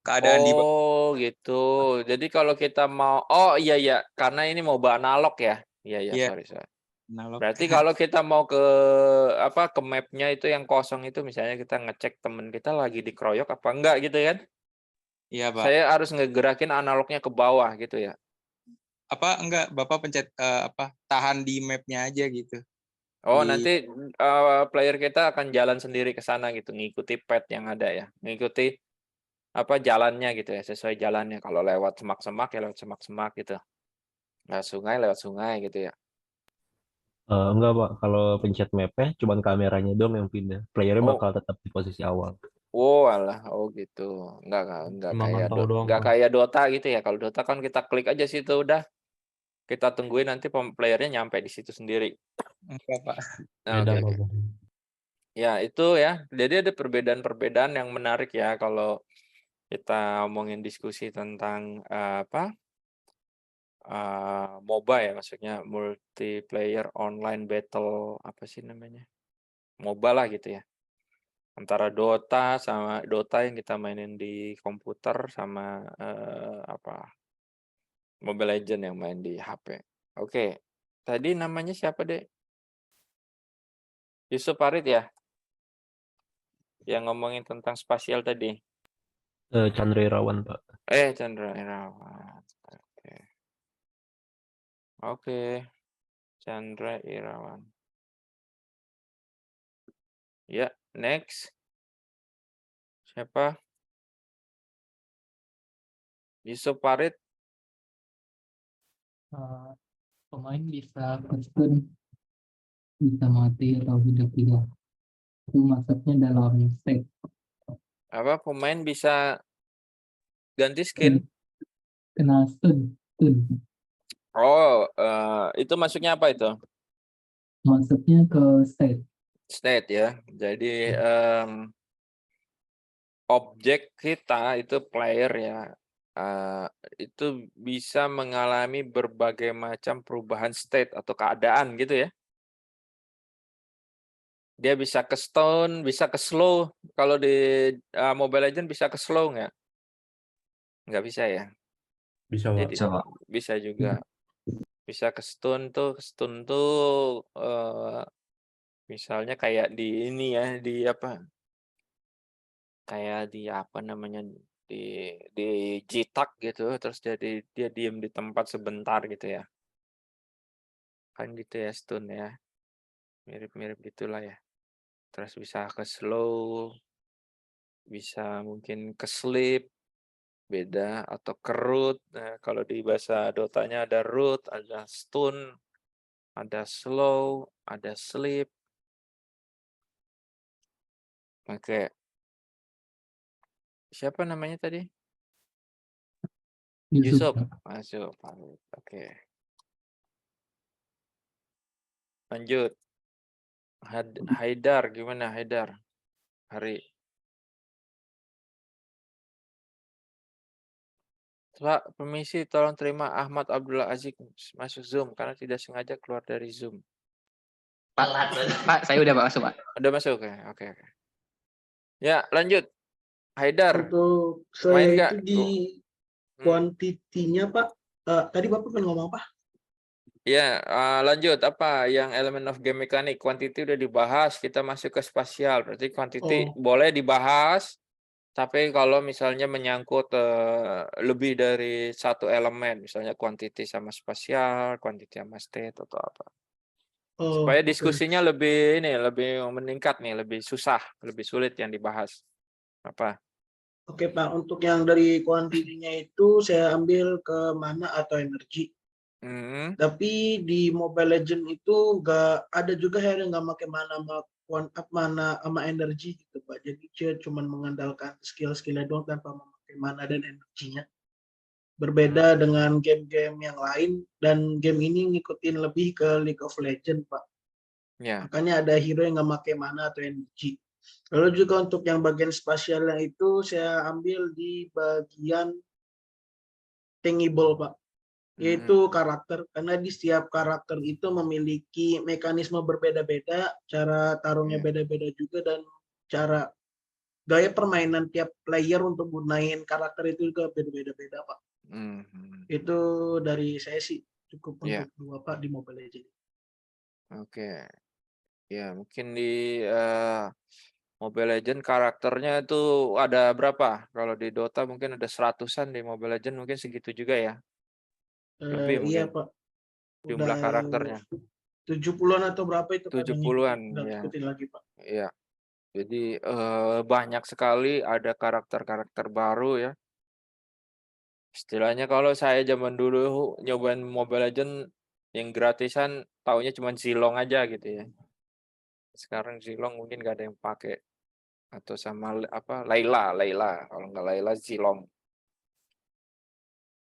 Keadaan di bawah. Oh, gitu. Jadi kalau kita iya iya, karena ini MOBA analog ya? Iya iya, Iya, sorry. analog. Berarti kalau kita mau ke ke map-nya itu yang kosong itu misalnya kita ngecek temen kita lagi dikeroyok apa enggak gitu kan? Iya, Pak. Saya harus ngegerakin analognya ke bawah gitu ya? Apa enggak Bapak pencet tahan di mapnya aja gitu. Oh, Di nanti, player kita akan jalan sendiri ke sana gitu, ngikuti path yang ada ya, ngikuti, jalannya gitu ya, sesuai jalannya. Kalau lewat semak-semak, ya lewat semak-semak gitu. Lewat sungai gitu ya. Enggak, Pak. Kalau pencet map-nya, cuman kameranya doang yang pindah. Playernya Oh bakal tetap di posisi awal. oh alah, oh gitu. Nggak Cuma kayak mantau doang, nggak Pak. kayak Dota gitu ya. Kalau Dota kan kita klik aja situ udah, kita tungguin nanti playernya nyampe di situ sendiri. enggak, Pak. Nah, Beda, oke Pak. oke. Ya itu ya, jadi ada perbedaan-perbedaan yang menarik ya kalau kita omongin diskusi tentang, MOBA ya, maksudnya multiplayer online battle, apa sih namanya, MOBA lah gitu ya. Antara Dota yang kita mainin di komputer sama, Mobile Legend yang main di HP. Oke, tadi namanya siapa, Dek? Yusuf Farid ya? Yang ngomongin tentang spasial tadi? Chandra Irawan, Pak. Chandra Irawan. Oke. Oke, Chandra Irawan. Ya, next. Siapa? Yusuf Farid. Pemain bisa custom, bisa mati atau hidup tidak. Itu maksudnya dalam state. Pemain bisa ganti skin? Kena stun. Oh, itu masuknya apa itu? Maksudnya ke state. State ya. Jadi objek kita itu player ya, itu bisa mengalami berbagai macam perubahan state atau keadaan gitu ya? Dia bisa ke stun, bisa ke slow. Kalau di Mobile Legends bisa ke slow nggak? Nggak bisa ya. Bisa, Pak. Jadi Bisa, Pak. bisa juga. Bisa ke stun tuh misalnya kayak di ini ya, di apa? Kayak di apa namanya? Di jitak gitu, terus jadi dia diem di tempat sebentar gitu ya. Kan gitu ya stun ya. Mirip-mirip gitulah ya. Terus bisa ke slow, bisa mungkin ke sleep, beda atau ke root. Nah, kalau di bahasa Dotanya ada root, ada stun, ada slow, ada sleep. Oke. Siapa namanya tadi? Yusuf. Masuk. Oke. Lanjut. Haidar, gimana Haidar? Hari. Pak, permisi tolong terima Ahmad Abdullah Aziz masuk Zoom karena tidak sengaja keluar dari Zoom. Pak, saya udah masuk, Pak. Udah masuk ya? Oke. Ya, lanjut. Haidar, Untuk main saya nggak? itu di kuantitinya Pak, tadi Bapak pengen ngomong apa? Ya, lanjut apa yang elemen of game mechanic, quantity udah dibahas, kita masuk ke spasial. Berarti quantity boleh dibahas, tapi kalau misalnya menyangkut lebih dari satu elemen, misalnya quantity sama spasial, quantity sama state atau apa. Supaya diskusinya lebih meningkat nih, lebih susah, lebih sulit yang dibahas. Apa? Oke Pak, untuk yang dari kuantitinya itu saya ambil ke mana atau energi. Tapi di Mobile Legends itu nggak ada juga yang nggak pakai mana sama energi gitu Pak. Jadi dia cuma mengandalkan skill-skillnya doang tanpa memakai mana dan energinya. Berbeda dengan game-game yang lain, dan game ini ngikutin lebih ke League of Legends Pak. Ya. Makanya ada hero yang nggak pakai mana atau energi. Lalu juga untuk yang bagian spasialnya itu saya ambil di bagian tangible Pak. Yaitu karakter, karena di setiap karakter itu memiliki mekanisme berbeda-beda, cara tarungnya beda-beda juga, dan cara gaya permainan tiap player untuk gunain karakter itu juga beda-beda Pak. Itu dari saya sih cukup untuk dua Pak di Mobile Legends. Oke. Ya, mungkin di Mobile Legends karakternya itu ada berapa? Kalau di Dota mungkin ada 100-an, di Mobile Legends mungkin segitu juga ya. Lebih Iya mungkin Pak. jumlah karakternya. 70-an atau berapa itu Pak? 70-an ya. Ikutin lagi Pak. Iya. Jadi banyak sekali ada karakter-karakter baru ya. Istilahnya kalau saya zaman dulu nyobain Mobile Legends yang gratisan, taunya cuma Zilong aja gitu ya. Sekarang Zilong mungkin nggak ada yang pakai. Atau sama apa Layla kalau nggak Layla Zilong.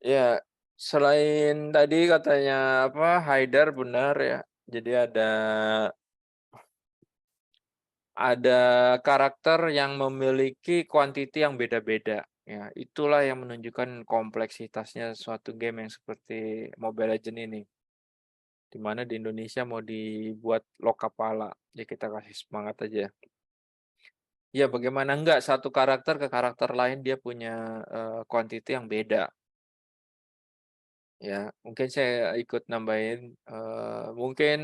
Ya, selain tadi katanya apa Haidar benar ya. Jadi ada karakter yang memiliki kuantiti yang beda-beda. Ya, itulah yang menunjukkan kompleksitasnya suatu game yang seperti Mobile Legends ini. Di mana di Indonesia mau dibuat lokapala. Ya kita kasih semangat aja. Ya, bagaimana enggak satu karakter ke karakter lain dia punya kuantiti yang beda. Ya, mungkin saya ikut nambahin, mungkin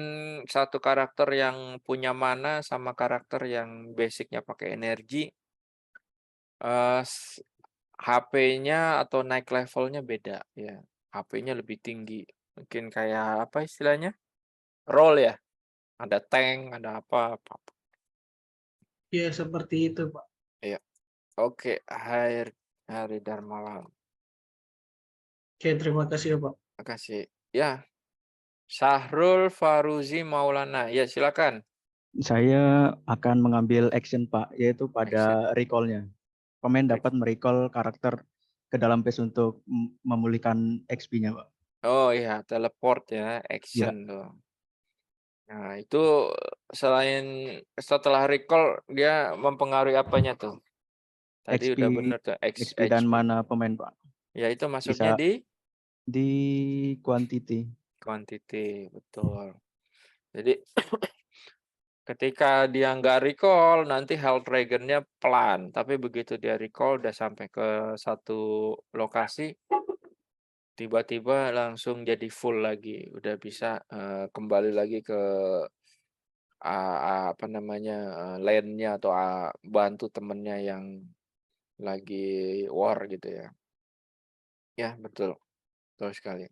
satu karakter yang punya mana sama karakter yang basicnya pakai energi, HP-nya atau naik levelnya beda ya. HP-nya lebih tinggi. Mungkin kayak apa istilahnya? Role ya. Ada tank, ada apa. Iya, seperti itu Pak. Iya. Oke, Hari Darmawan. Oke, terima kasih ya Pak. Terima kasih. Ya. Syahrul Faruzi Maulana. Ya, silakan. Saya akan mengambil action Pak, yaitu pada recall-nya. Pemain dapat merecall karakter ke dalam base untuk memulihkan XP-nya Pak. Oh iya, teleport ya, action tuh. Nah, itu selain setelah recall dia mempengaruhi apanya tuh? Tadi XP, udah bener tuh, XP dan mana pemain Pak. Ya itu masuknya di quantity. Quantity, betul. Jadi Ketika dia nggak recall, nanti health regen-nya pelan. Tapi begitu dia recall, udah sampai ke satu lokasi, tiba-tiba langsung jadi full lagi. Udah bisa kembali lagi ke apa namanya lane-nya atau bantu temennya yang lagi war gitu ya. Ya betul, betul sekali.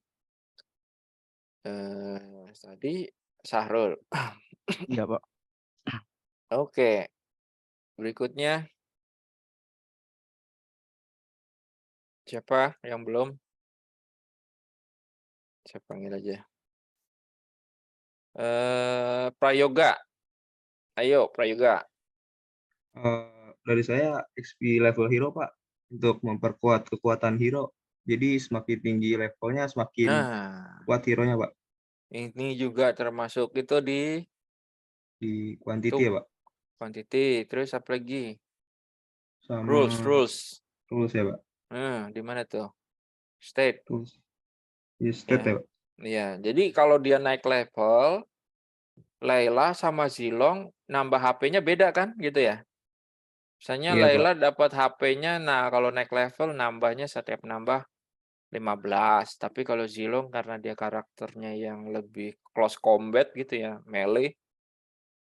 Tadi Sahrul. Iya, Pak. Oke, berikutnya siapa yang belum? Saya panggil aja. Prayoga. Ayo, Prayoga. Dari saya XP level hero, Pak, untuk memperkuat kekuatan hero. Jadi semakin tinggi levelnya, semakin Nah, kuat hero-nya, Pak. ini juga termasuk itu di quantity tuh, ya, Pak. quantity. Terus apa lagi? Sama Rules. rules ya, Pak. Di mana tuh? State. Rules. Di state ya, Pak. Iya, jadi kalau dia naik level, Layla sama Zilong nambah HP-nya beda kan, gitu ya? Misalnya Iya, Pak. Layla dapat HP-nya, nah kalau naik level nambahnya setiap nambah 15. Tapi kalau Zilong karena dia karakternya yang lebih close combat gitu ya, melee,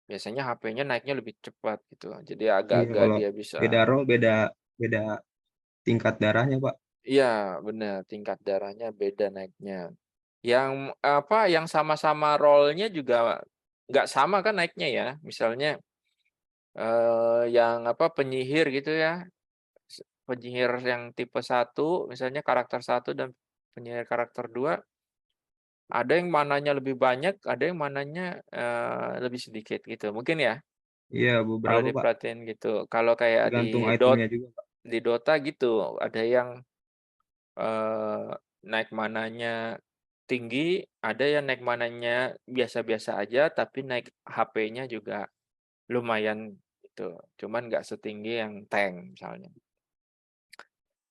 biasanya HP-nya naiknya lebih cepat gitu. Jadi Iya, agak-agak kalau dia bisa. beda role, beda tingkat darahnya, Pak. Iya, benar, tingkat darahnya beda naiknya. Yang sama-sama role-nya juga nggak sama kan naiknya ya. Misalnya yang penyihir gitu ya. Penyihir yang tipe 1, misalnya karakter 1 dan penyihir karakter 2, ada yang mananya lebih banyak, ada yang mananya lebih sedikit gitu. Mungkin ya, Iya, kalau beberapa, Pak. diperhatiin gitu. Kalau kayak Tergantung di itemnya juga, Pak. Dota gitu, ada yang naik mananya tinggi, ada yang naik mananya biasa-biasa aja, tapi naik HP-nya juga lumayan gitu. Cuman nggak setinggi yang tank misalnya.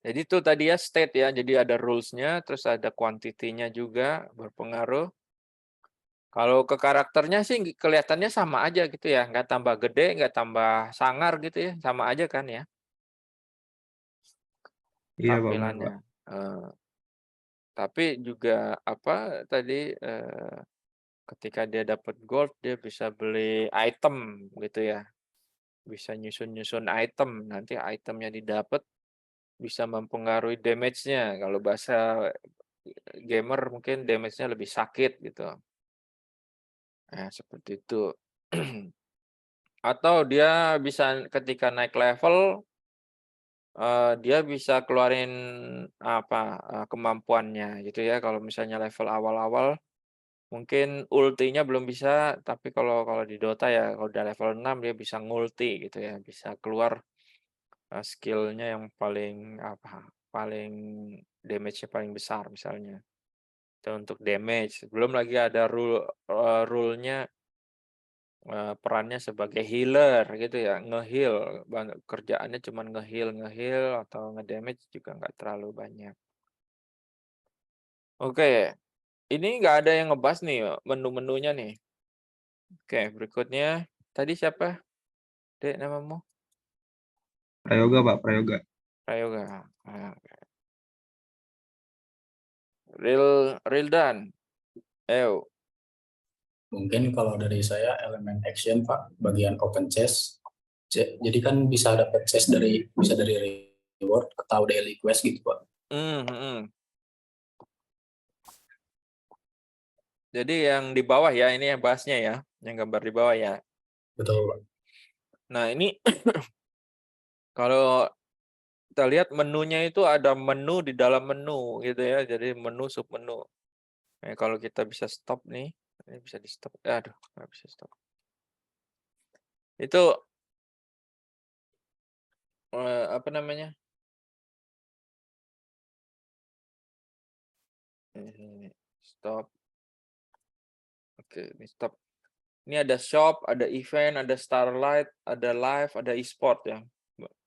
Jadi itu tadi ya state ya, jadi ada rules-nya, terus ada quantity-nya juga berpengaruh. Kalau ke karakternya sih kelihatannya sama aja gitu ya, nggak tambah gede, nggak tambah sangar gitu ya, sama aja kan ya Iya, Pak, benar, Pak. tampilannya. Tapi juga tadi ketika dia dapat gold, dia bisa beli item gitu ya, bisa nyusun-nyusun item, nanti itemnya didapat bisa mempengaruhi damage-nya. Kalau bahasa gamer mungkin damage-nya lebih sakit gitu. Nah, seperti itu. Atau dia bisa ketika naik level, dia bisa keluarin kemampuannya gitu ya. Kalau misalnya level awal-awal, mungkin ultinya belum bisa, tapi kalau di Dota ya, kalau udah level 6 dia bisa ngulti gitu ya, bisa keluar skill-nya yang paling damage-nya paling besar misalnya. Itu untuk damage. Belum lagi ada rule-nya perannya sebagai healer gitu ya, nge-heal. Kerjaannya cuma nge-heal atau nge-damage juga nggak terlalu banyak. Oke, ini nggak ada yang ngebahas nih menu-menunya nih. Oke, berikutnya tadi siapa? Dek namamu? Prayoga, Pak, Prayoga. Prayoga. Rildan. Ayo. Mungkin kalau dari saya elemen action, Pak, bagian open chest. Jadi kan bisa dapat chest bisa dari reward atau daily quest gitu, Pak. Jadi yang di bawah ya, ini yang bahasnya ya, yang gambar di bawah ya. Betul, Pak. Nah, ini kalau kita lihat menunya itu ada menu di dalam menu gitu ya, jadi menu submenu. Nah, kalau kita bisa stop nih, ini bisa di stop. Aduh, nggak bisa stop. Itu apa namanya? Stop. Oke, ini stop. Ini ada shop, ada event, ada starlight, ada live, ada e-sport ya.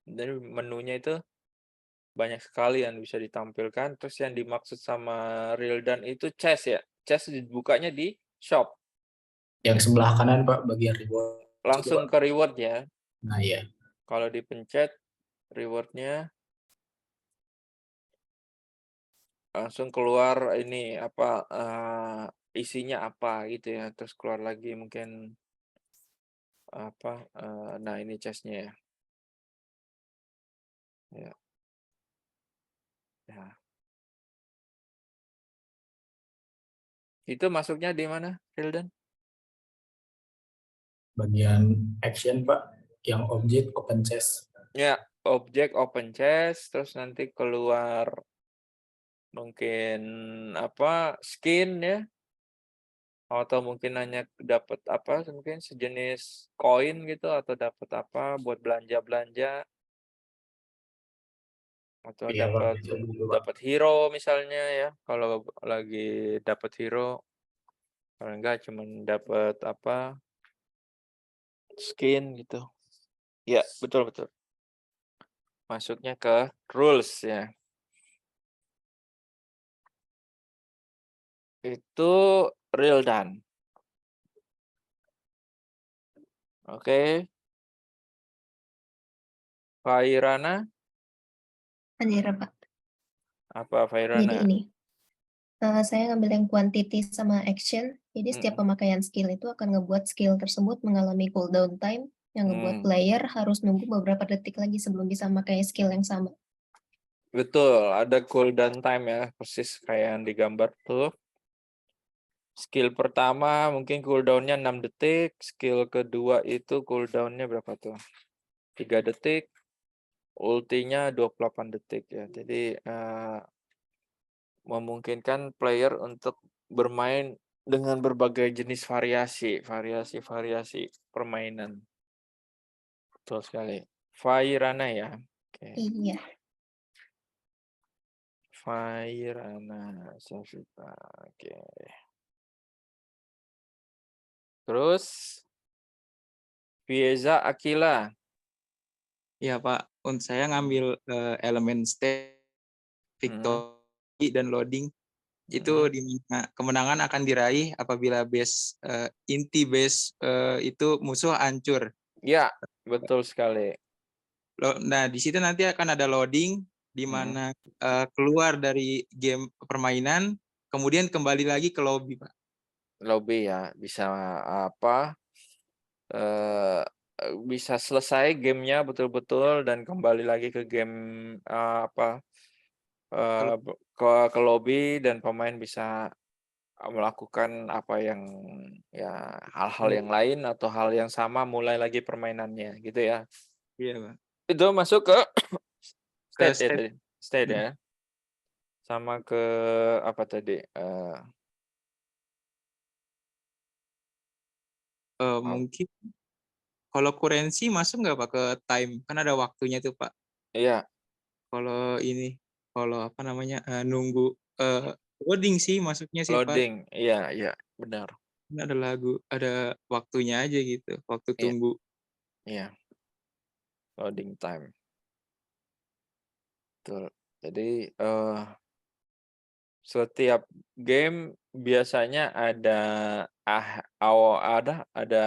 Jadi menunya itu banyak sekali yang bisa ditampilkan. Terus yang dimaksud sama Rildan itu chest ya. Chest dibukanya di shop. Yang sebelah kanan, Pak, bagian reward. langsung ke reward ya. Nah, iya. Kalau dipencet rewardnya langsung keluar ini apa isinya apa gitu ya. Terus keluar lagi mungkin apa nah ini chestnya ya. Ya. Ya. Itu masuknya di mana, Hildan? Bagian action, Pak, yang objek open chest. Ya, objek open chest, terus nanti keluar mungkin apa skin ya, atau mungkin hanya dapat apa mungkin sejenis koin gitu, atau dapat apa buat belanja atau Iya, Pak, dapat itu dulu, Pak. dapat hero misalnya ya. Kalau lagi dapat hero, kalau enggak cuman dapat apa skin gitu. Ya, betul. Masuknya ke rules ya. Itu real done. Oke. Fairana, Anjir, Pak. apa Jadi Fairana? ini, saya ngambil yang quantity sama action. Jadi setiap pemakaian skill itu akan ngebuat skill tersebut mengalami cooldown time yang ngebuat player harus nunggu beberapa detik lagi sebelum bisa memakai skill yang sama. Betul, ada cooldown time ya, persis kayak yang digambar tuh. Skill pertama mungkin cooldownnya 6 detik, skill kedua itu cooldownnya berapa tuh? 3 detik, ultinya 28 detik ya. Jadi memungkinkan player untuk bermain dengan berbagai jenis variasi permainan. Betul sekali. Fairana ya. Oke. Iya. Fairana Safita. Oke. Terus Fieza Akila. Ya Pak, untuk saya ngambil elemen state, victory dan loading. Itu di mana kemenangan akan diraih apabila base inti base itu musuh hancur. Ya, betul sekali. Nah, di situ nanti akan ada loading di mana keluar dari game permainan, kemudian kembali lagi ke lobby, Pak. Lobby ya, bisa apa? Bisa selesai gamenya betul-betul dan kembali lagi ke game apa? Ke lobby dan pemain bisa melakukan apa yang ya hal-hal yang lain atau hal yang sama mulai lagi permainannya gitu ya. Iya, Pak. Itu masuk ke state ya state. tadi. State ya. Sama ke apa tadi? Mungkin kalau currency masuk nggak Pak ke time? Kan ada waktunya tuh Pak. Iya. Kalau ini, kalau apa namanya nunggu loading sih masuknya sih Pak. Loading, iya benar. Ini ada ada waktunya aja gitu, waktu tunggu. Iya. Loading time. Betul. Jadi setiap game biasanya ada ada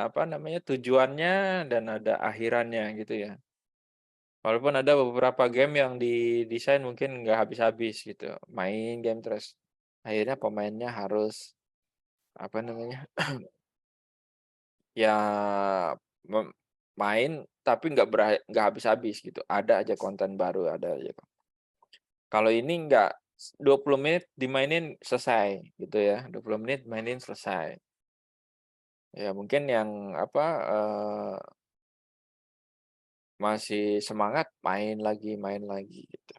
apa namanya tujuannya dan ada akhirannya gitu ya. Walaupun ada beberapa game yang didesain mungkin nggak habis-habis gitu. Main game terus akhirnya pemainnya harus apa namanya ya main tapi nggak habis-habis gitu. Ada aja konten baru, ada aja. Kalau ini nggak 20 menit dimainin selesai gitu ya. 20 menit mainin selesai. Ya mungkin yang apa masih semangat main lagi gitu.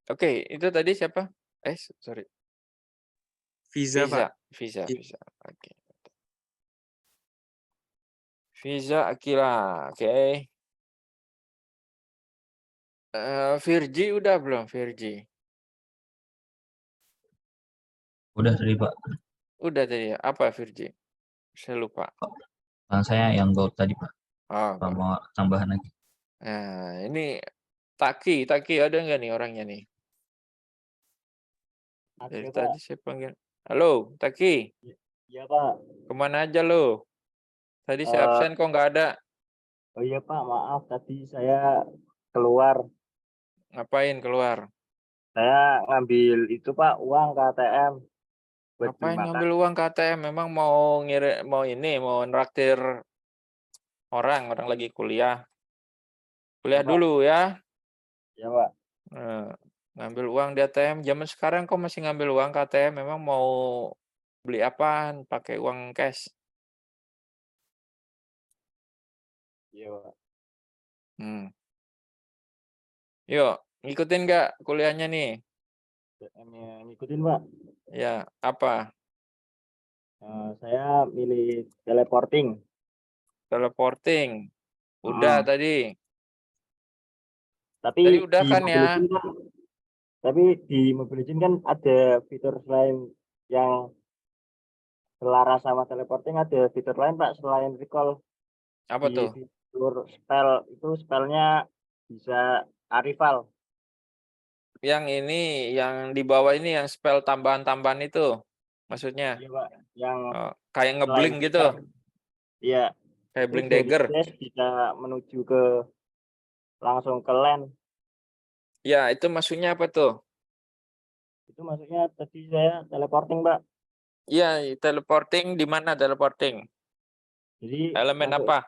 Oke, itu tadi siapa? Sorry. Visa, Pak. Visa. Oke. Visa Akila, oke. Virgi udah belum, Virgi? Udah tadi, Pak. Udah tadi ya. Apa Virgi? Saya lupa. Saya yang gold tadi, Pak. Oh, mau tambahan lagi. Nah, ini Taki ada nggak nih orangnya nih? Dari tadi saya panggil. Halo, Taki. Iya, Pak. Kemana aja lo? Tadi saya absen kok nggak ada. Oh iya Pak, maaf tadi saya keluar. Ngapain keluar? Saya ngambil itu Pak, uang ke ATM buat beli Ngapain makan. ngambil uang ke ATM? Memang mau mau nraktir orang lagi kuliah. Kuliah Ya, Pak. dulu ya. Ya Pak. Ngambil uang di ATM. Zaman sekarang kok masih ngambil uang ke ATM? Memang mau beli apaan? Pakai uang cash. Iya Pak. Yuk, ngikutin nggak kuliahnya nih? Ngikutin Pak. Ya, apa? Saya milih teleporting. Teleporting. Udah tadi. Tapi Tadi udah di kan Mobile ya? Legends kan, tapi di Mobile Legends kan ada fitur selain yang selaras sama teleporting, ada fitur lain Pak selain recall. Apa Di tuh? fitur spell itu spellnya bisa arrival. Yang ini, yang di bawah ini, yang spell tambahan-tambahan itu, maksudnya? Iya Pak, yang Kayak selain ngeblink gitu, spell. Iya. kayak Itu blink dari dagger. dash bisa menuju ke langsung ke land. Ya, itu maksudnya apa tuh? Itu maksudnya tadi saya teleporting Pak. Iya, teleporting di mana teleporting? Jadi Elemen masuk apa?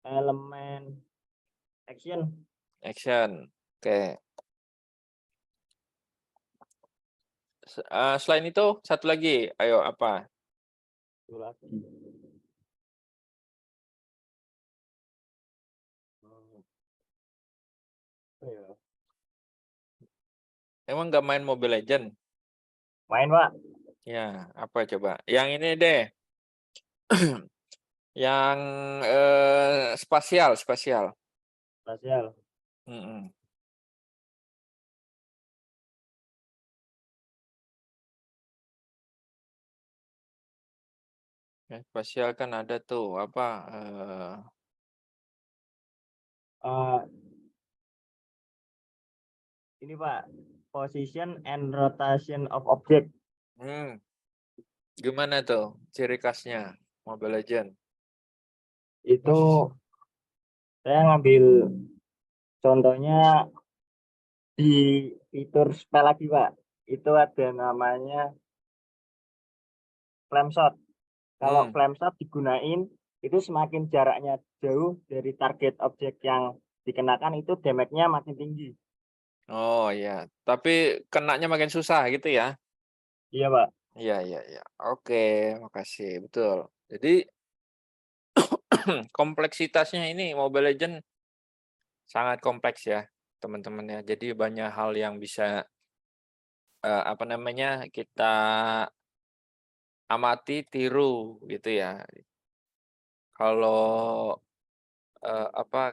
elemen action. Action. Oke. Selain itu, satu lagi. Ayo, apa? Itu lagi. Ya. Emang nggak main Mobile Legend? Main Pak. Ya, apa coba? Yang ini deh. Yang spasial. Spasial. Ya, spasial kan ada tuh apa? Ini Pak, position and rotation of object. Gimana tuh ciri khasnya Mobile Legend? Itu saya ngambil contohnya di fitur spell lagi Pak. Itu ada namanya flame shot. Kalau flame shot digunain itu semakin jaraknya jauh dari target objek yang dikenakan itu damage-nya makin tinggi. Oh ya, tapi kenanya makin susah gitu ya? Iya Pak. Iya. Oke, makasih. Betul. Jadi kompleksitasnya ini Mobile Legend sangat kompleks ya, teman-teman ya. Jadi banyak hal yang bisa kita amati, tiru gitu ya. Kalau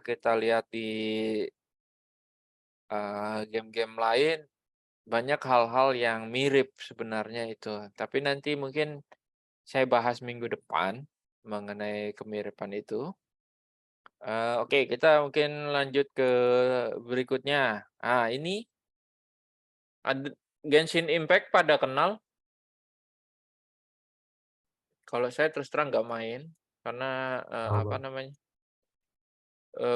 kita lihat di game-game lain, banyak hal-hal yang mirip sebenarnya itu. Tapi nanti mungkin saya bahas minggu depan mengenai kemiripan itu. Oke, kita mungkin lanjut ke berikutnya. Ini ada Genshin Impact pada kenal? Kalau saya terus terang nggak main karena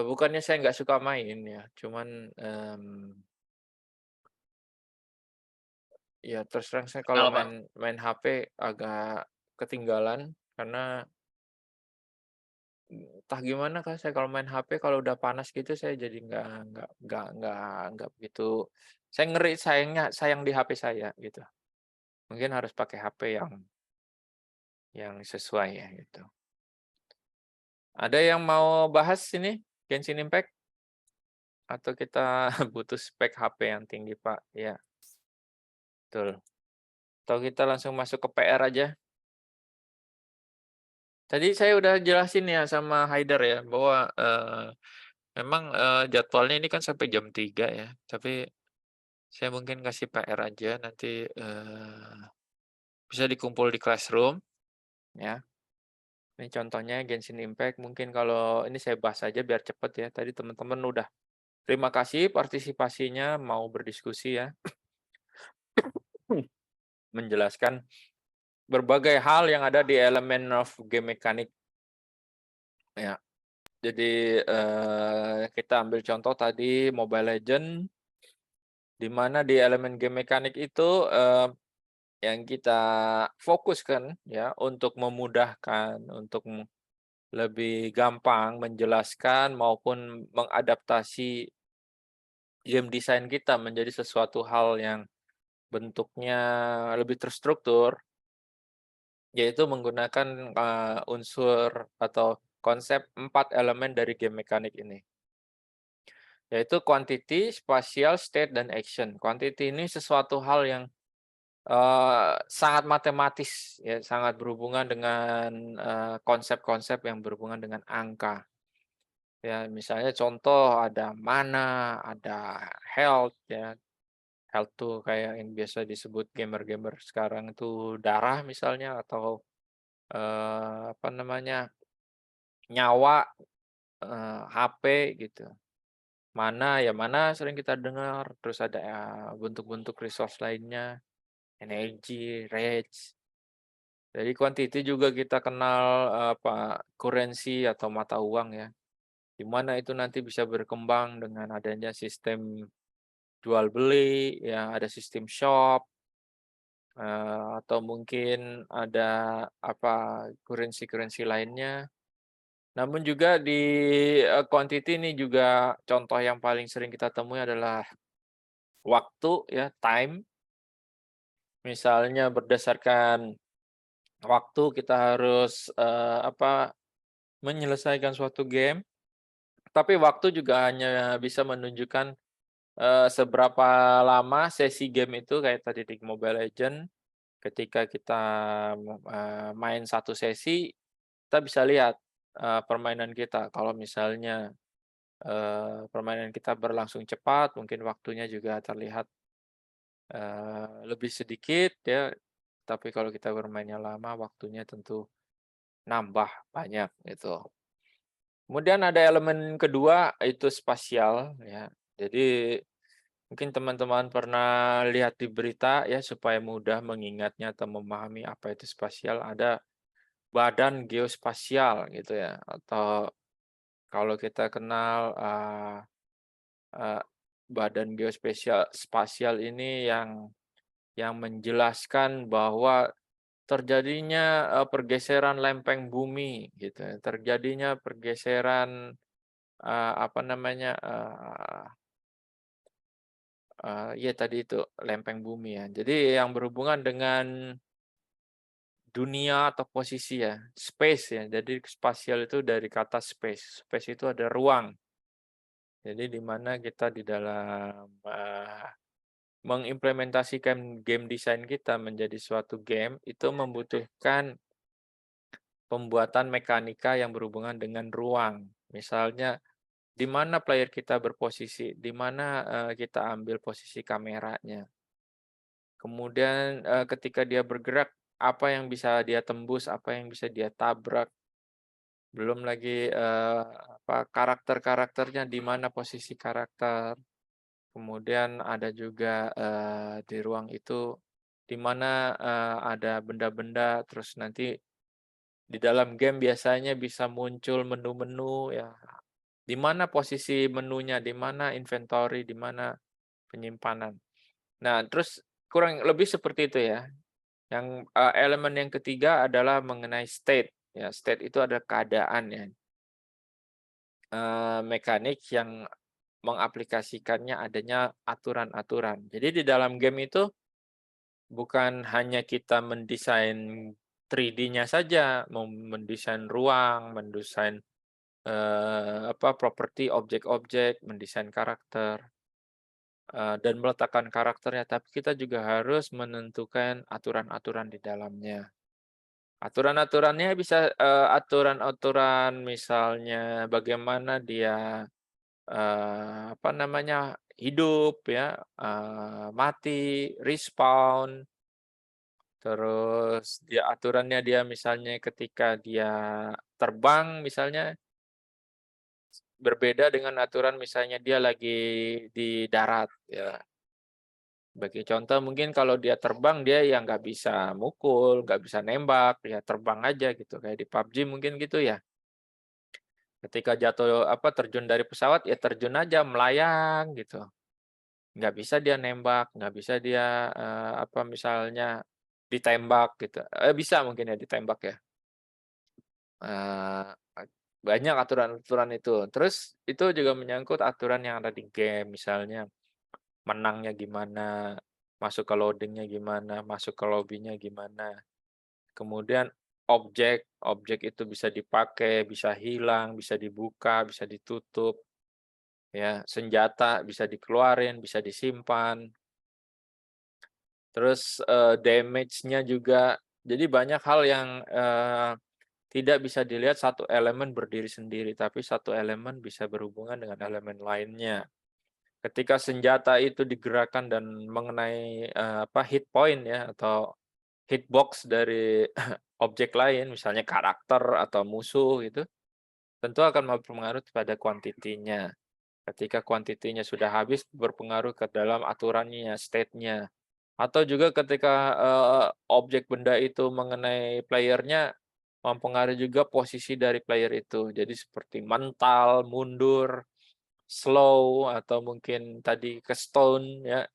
bukannya saya nggak suka main ya, cuman ya terus terang saya kalau main HP agak ketinggalan karena entah gimana kan saya kalau main HP kalau udah panas gitu saya jadi nggak begitu. Saya ngeri sayang di HP saya gitu. Mungkin harus pakai HP yang sesuai ya gitu. Ada yang mau bahas ini Genshin Impact? Atau kita butuh spek HP yang tinggi Pak? Ya, betul. Atau kita langsung masuk ke PR aja? Tadi saya udah jelasin ya sama Haider ya bahwa memang jadwalnya ini kan sampai jam 3 ya. Tapi saya mungkin kasih PR aja nanti bisa dikumpul di classroom ya. Ini contohnya Genshin Impact. Mungkin kalau ini saya bahas aja biar cepet ya. Tadi teman-teman udah terima kasih partisipasinya mau berdiskusi ya. Menjelaskan berbagai hal yang ada di elemen of game mechanic Ya, jadi kita ambil contoh tadi Mobile Legend, di mana di elemen game mekanik itu yang kita fokuskan ya untuk memudahkan, untuk lebih gampang menjelaskan maupun mengadaptasi game design kita menjadi sesuatu hal yang bentuknya lebih terstruktur, yaitu menggunakan unsur atau konsep 4 elemen dari game mekanik ini. Yaitu quantity, spatial, state, dan action. Quantity ini sesuatu hal yang sangat matematis, ya, sangat berhubungan dengan konsep-konsep yang berhubungan dengan angka. Ya, misalnya contoh ada mana, ada health, ya. Health tuh kayak yang biasa disebut gamer-gamer sekarang itu darah misalnya, atau apa namanya, nyawa, HP gitu. Mana, ya mana sering kita dengar, terus ada bentuk-bentuk resource lainnya, energi, rage. Jadi quantity juga kita kenal currency atau mata uang ya. Di mana itu nanti bisa berkembang dengan adanya sistem jual beli, ya ada sistem shop, atau mungkin ada currency lainnya. Namun juga di quantity ini juga contoh yang paling sering kita temui adalah waktu, ya, time. Misalnya berdasarkan waktu kita harus menyelesaikan suatu game, tapi waktu juga hanya bisa menunjukkan seberapa lama sesi game itu, kayak tadi di Mobile Legend. Ketika kita main satu sesi, kita bisa lihat permainan kita. Kalau misalnya permainan kita berlangsung cepat, mungkin waktunya juga terlihat lebih sedikit ya. Tapi kalau kita bermainnya lama, waktunya tentu nambah banyak gitu. Kemudian ada elemen kedua, itu spasial ya. Jadi mungkin teman-teman pernah lihat di berita ya, supaya mudah mengingatnya atau memahami apa itu spasial, ada badan geospasial gitu ya, atau kalau kita kenal badan geospasial ini yang menjelaskan bahwa terjadinya pergeseran lempeng bumi gitu, terjadinya pergeseran ya tadi itu lempeng bumi ya. Jadi yang berhubungan dengan dunia atau posisi ya, space ya. Jadi spasial itu dari kata space. Space itu ada ruang. Jadi di mana kita di dalam mengimplementasikan game design kita menjadi suatu game itu membutuhkan pembuatan mekanika yang berhubungan dengan ruang. Misalnya di mana player kita berposisi, di mana kita ambil posisi kameranya. Kemudian ketika dia bergerak, apa yang bisa dia tembus, apa yang bisa dia tabrak. Belum lagi karakter-karakternya, di mana posisi karakter. Kemudian ada juga di ruang itu di mana ada benda-benda, terus nanti di dalam game biasanya bisa muncul menu-menu ya. Di mana posisi menunya, di mana inventory, di mana penyimpanan. Nah, terus kurang lebih seperti itu ya. Yang elemen yang ketiga adalah mengenai state. Ya, state itu ada keadaan ya. Mekanik yang mengaplikasikannya adanya aturan-aturan. Jadi di dalam game itu bukan hanya kita mendesain 3D-nya saja, mendesain ruang, mendesain properti, objek-objek, mendesain karakter, dan meletakkan karakternya, tapi kita juga harus menentukan aturan-aturan di dalamnya. Aturan-aturannya bisa aturan-aturan misalnya bagaimana dia hidup ya, mati, respawn, terus dia aturannya dia misalnya ketika dia terbang misalnya berbeda dengan aturan misalnya dia lagi di darat ya. Bagi contoh mungkin kalau dia terbang dia yang nggak bisa mukul, nggak bisa nembak, ya terbang aja gitu kayak di PUBG mungkin gitu ya. Ketika jatuh terjun dari pesawat ya terjun aja melayang gitu. Nggak bisa dia nembak, nggak bisa dia misalnya ditembak gitu. Bisa mungkin ya ditembak ya. Eee, banyak aturan-aturan itu. Terus itu juga menyangkut aturan yang ada di game, misalnya menangnya gimana, masuk ke loading-nya gimana, masuk ke lobby-nya gimana. Kemudian objek itu bisa dipakai, bisa hilang, bisa dibuka, bisa ditutup, ya. Senjata bisa dikeluarin, bisa disimpan. Terus, damage-nya juga. Jadi banyak hal yang, tidak bisa dilihat satu elemen berdiri sendiri, tapi satu elemen bisa berhubungan dengan elemen lainnya. Ketika senjata itu digerakkan dan mengenai, hit point ya, atau hitbox dari objek lain, misalnya karakter atau musuh gitu, tentu akan berpengaruh pada kuantitinya. Ketika kuantitinya sudah habis, berpengaruh ke dalam aturannya, state-nya. Atau juga ketika, objek benda itu mengenai player-nya, mempengaruhi juga posisi dari player itu. Jadi seperti mental, mundur, slow, atau mungkin tadi ke stone ya,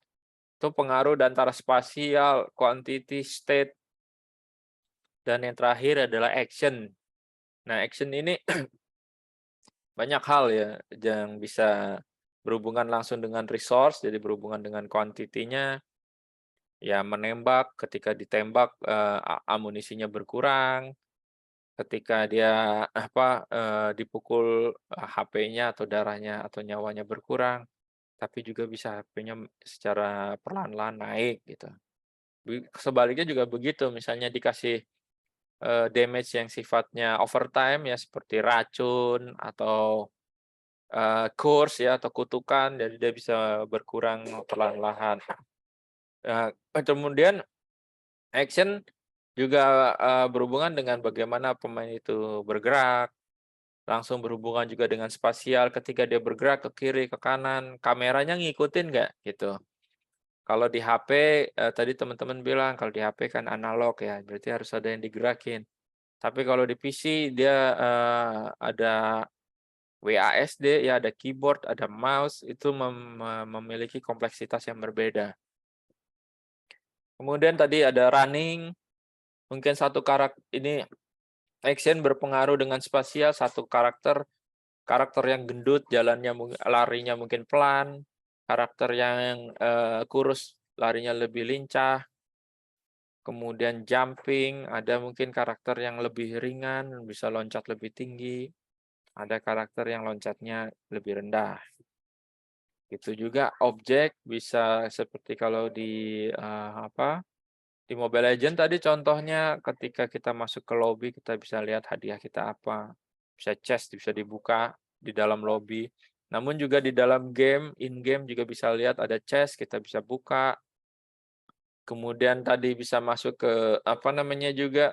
itu pengaruh antara spasial, quantity, state, dan yang terakhir adalah action. Nah, action ini banyak hal ya yang bisa berhubungan langsung dengan resource, jadi berhubungan dengan kuantitinya. Ya menembak, ketika ditembak, amunisinya berkurang, ketika dia dipukul, HP-nya atau darahnya atau nyawanya berkurang, tapi juga bisa HP-nya secara perlahan-lahan naik gitu. Sebaliknya juga begitu, misalnya dikasih, damage yang sifatnya overtime ya seperti racun atau, curse ya atau kutukan, jadi dia bisa berkurang perlahan-lahan. Kemudian action juga, berhubungan dengan bagaimana pemain itu bergerak, langsung berhubungan juga dengan spasial ketika dia bergerak ke kiri, ke kanan, kameranya ngikutin nggak, gitu. Kalau di HP, tadi teman-teman bilang kalau di HP kan analog ya, berarti harus ada yang digerakin. Tapi kalau di PC dia, ada WASD ya, ada keyboard, ada mouse, itu memiliki kompleksitas yang berbeda. Kemudian tadi ada running, mungkin satu ini action berpengaruh dengan spasial, satu karakter yang gendut, jalannya larinya mungkin pelan, karakter yang kurus larinya lebih lincah. Kemudian jumping, ada mungkin karakter yang lebih ringan, bisa loncat lebih tinggi. Ada karakter yang loncatnya lebih rendah. Itu juga objek bisa seperti kalau di di Mobile Legends tadi contohnya ketika kita masuk ke lobby kita bisa lihat hadiah kita apa. Bisa chest bisa dibuka di dalam lobby. Namun juga di dalam game, in-game juga bisa lihat ada chest kita bisa buka. Kemudian tadi bisa masuk ke juga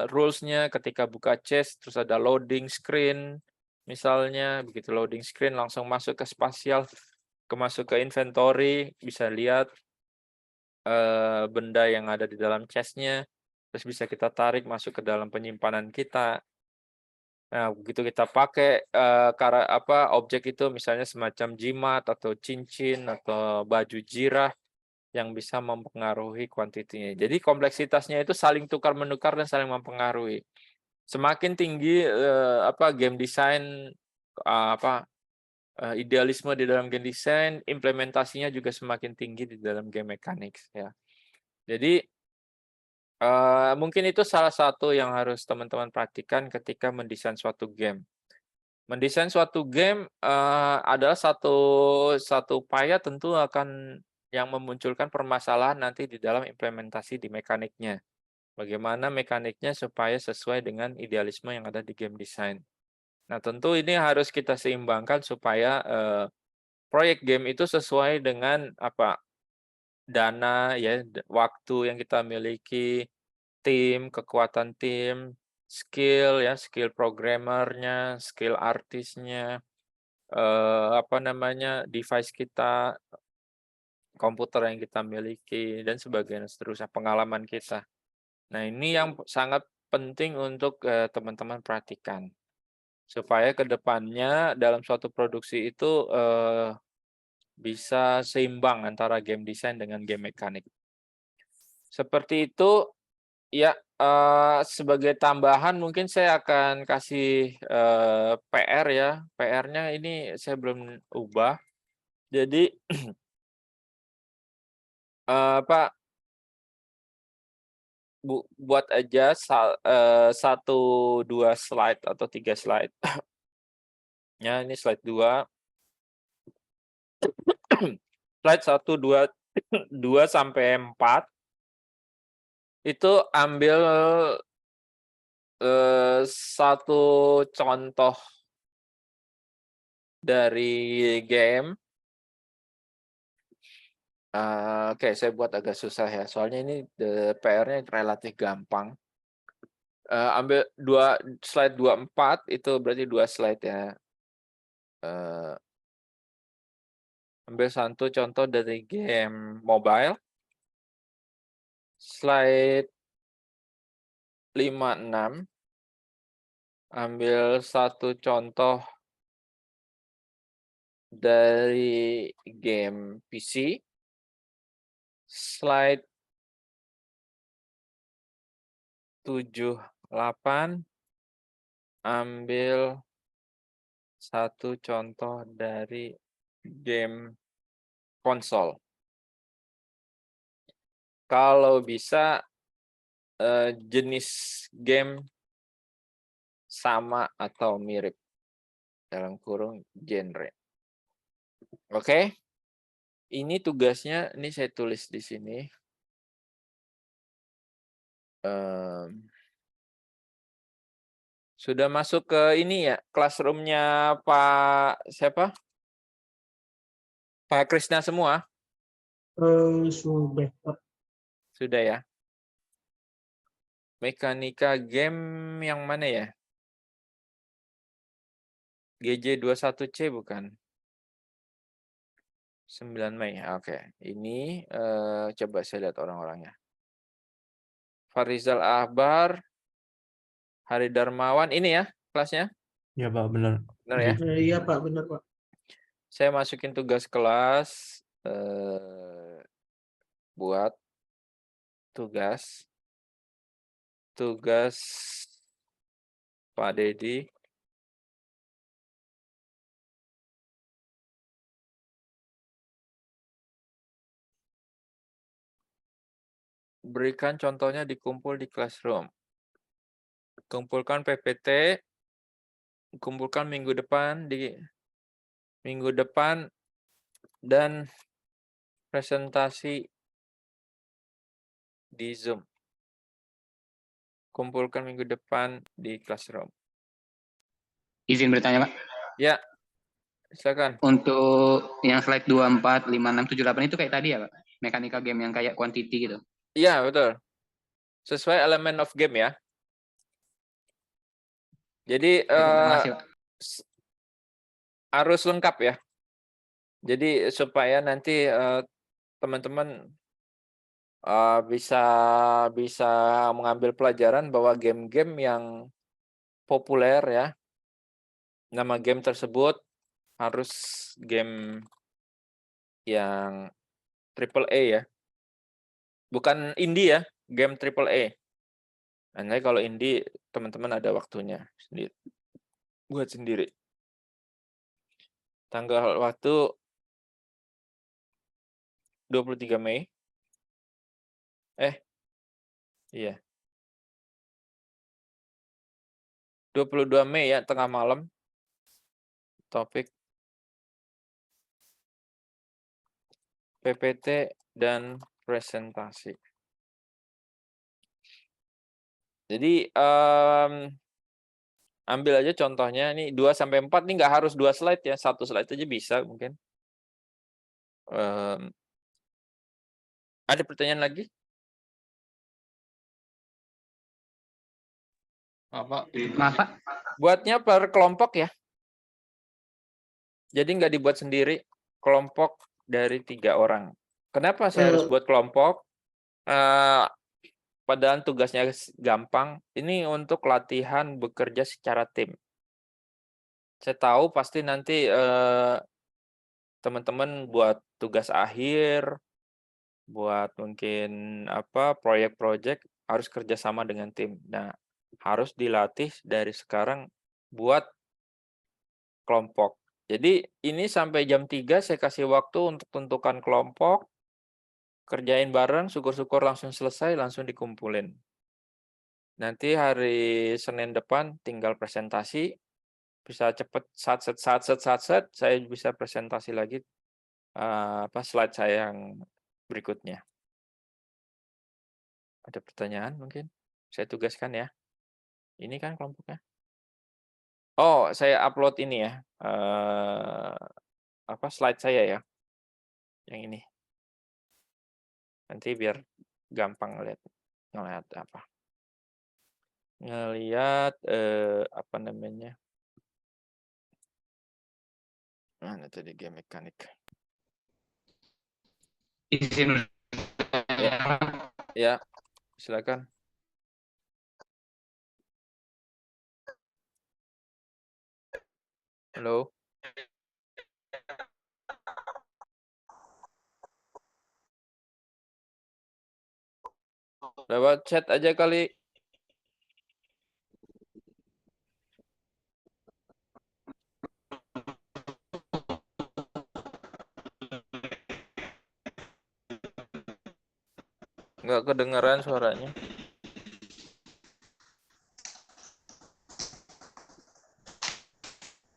rules-nya ketika buka chest terus ada loading screen misalnya, begitu loading screen langsung masuk ke spasial, masuk ke inventory, bisa lihat benda yang ada di dalam chest-nya, terus bisa kita tarik masuk ke dalam penyimpanan kita. Nah, begitu kita pakai objek itu misalnya semacam jimat atau cincin atau baju jirah yang bisa mempengaruhi kuantitinya. Jadi kompleksitasnya itu saling tukar-menukar dan saling mempengaruhi. Semakin tinggi game design idealisme di dalam game design, implementasinya juga semakin tinggi di dalam game mechanics ya. Jadi mungkin itu salah satu yang harus teman-teman perhatikan ketika mendesain suatu game. Mendesain suatu game adalah satu upaya tentu akan yang memunculkan permasalahan nanti di dalam implementasi di mekaniknya. Bagaimana mekaniknya supaya sesuai dengan idealisme yang ada di game design. Nah, tentu ini harus kita seimbangkan supaya proyek game itu sesuai dengan dana ya, waktu yang kita miliki, tim, kekuatan tim, skill ya, skill programmernya, skill artisnya, device kita, komputer yang kita miliki dan sebagainya seterusnya, pengalaman kita. Nah, ini yang sangat penting untuk teman-teman perhatikan. supaya ke depannya dalam suatu produksi itu bisa seimbang antara game design dengan game mekanik. Seperti itu ya. Sebagai tambahan mungkin saya akan kasih PR ya. PR-nya ini saya belum ubah. Jadi Pak, buat aja 1, 2 slide atau 3 slide. Ya, ini slide 2. Slide 1, 2 sampai 4 itu ambil satu contoh dari game. Oke, saya buat agak susah ya, soalnya ini PR-nya relatif gampang. Ambil slide 24 itu berarti 2 slide ya. Ambil satu contoh dari game mobile. Slide 56. Ambil satu contoh dari game PC. Slide 78. Ambil satu contoh dari game konsol. Kalau bisa jenis game sama atau mirip, dalam kurung genre. Oke. Ini tugasnya, ini saya tulis di sini. Sudah masuk ke ini ya, classroom-nya Pak siapa? Pak Krisna semua? Sudah, Pak. Sudah ya. Mekanika game yang mana ya? GJ21C bukan? 9 Mei. Oke. Ini coba saya lihat orang-orangnya. Farizal Ahbar, Hari Darmawan, ini ya kelasnya? Ya Pak, benar. Benar ya? Iya, Pak, benar, Pak. Saya masukin tugas kelas buat tugas Pak Dedi. Berikan contohnya dikumpul di classroom. Kumpulkan PPT, kumpulkan minggu depan dan presentasi di Zoom. Kumpulkan minggu depan di classroom. Izin bertanya, Pak. Ya, silakan. Untuk yang slide 24, 56, 78 itu kayak tadi ya, Pak? Mekanika game yang kayak quantity gitu. Iya, betul. Sesuai elemen of game ya. Jadi Terima kasih, Pak. harus lengkap ya. Jadi supaya nanti teman-teman bisa mengambil pelajaran bahwa game-game yang populer ya, nama game tersebut harus game yang AAA ya. Bukan indie ya, game AAA. Nanti kalau indie teman-teman ada waktunya sendiri. Buat sendiri. Tanggal waktu 23 Mei. Iya. 22 Mei ya, tengah malam. Topik PPT dan presentasi. Jadi ambil aja contohnya nih 2 sampai 4 nih nggak harus 2 slide ya, 1 slide aja bisa mungkin. Ada pertanyaan lagi? Maaf, Pak. Buatnya per kelompok ya. Jadi nggak dibuat sendiri, kelompok dari 3 orang. Kenapa saya harus buat kelompok? Padahal tugasnya gampang. Ini untuk latihan bekerja secara tim. Saya tahu pasti nanti teman-teman buat tugas akhir, buat mungkin apa proyek-proyek harus kerjasama dengan tim. Nah, harus dilatih dari sekarang buat kelompok. Jadi ini sampai jam 3 saya kasih waktu untuk tentukan kelompok, kerjain bareng, syukur-syukur langsung selesai, langsung dikumpulin. Nanti hari Senin depan tinggal presentasi, bisa cepet satset, saya bisa presentasi lagi slide saya yang berikutnya. Ada pertanyaan mungkin? Saya tugaskan ya. Ini kan kelompoknya. Oh, saya upload ini ya. Slide saya ya. Yang ini. Nanti biar gampang ngeliat apa. Ngelihat apa namanya? Mana tadi game mekanik? Izin. Ya, silakan. Halo. Lewat chat aja kali. Nggak kedengeran suaranya.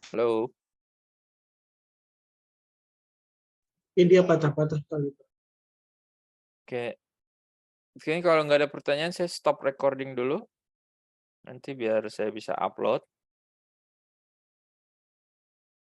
Halo. Ini dia patah-patah kali. Oke. Oke, kalau nggak ada pertanyaan saya stop recording dulu. Nanti biar saya bisa upload.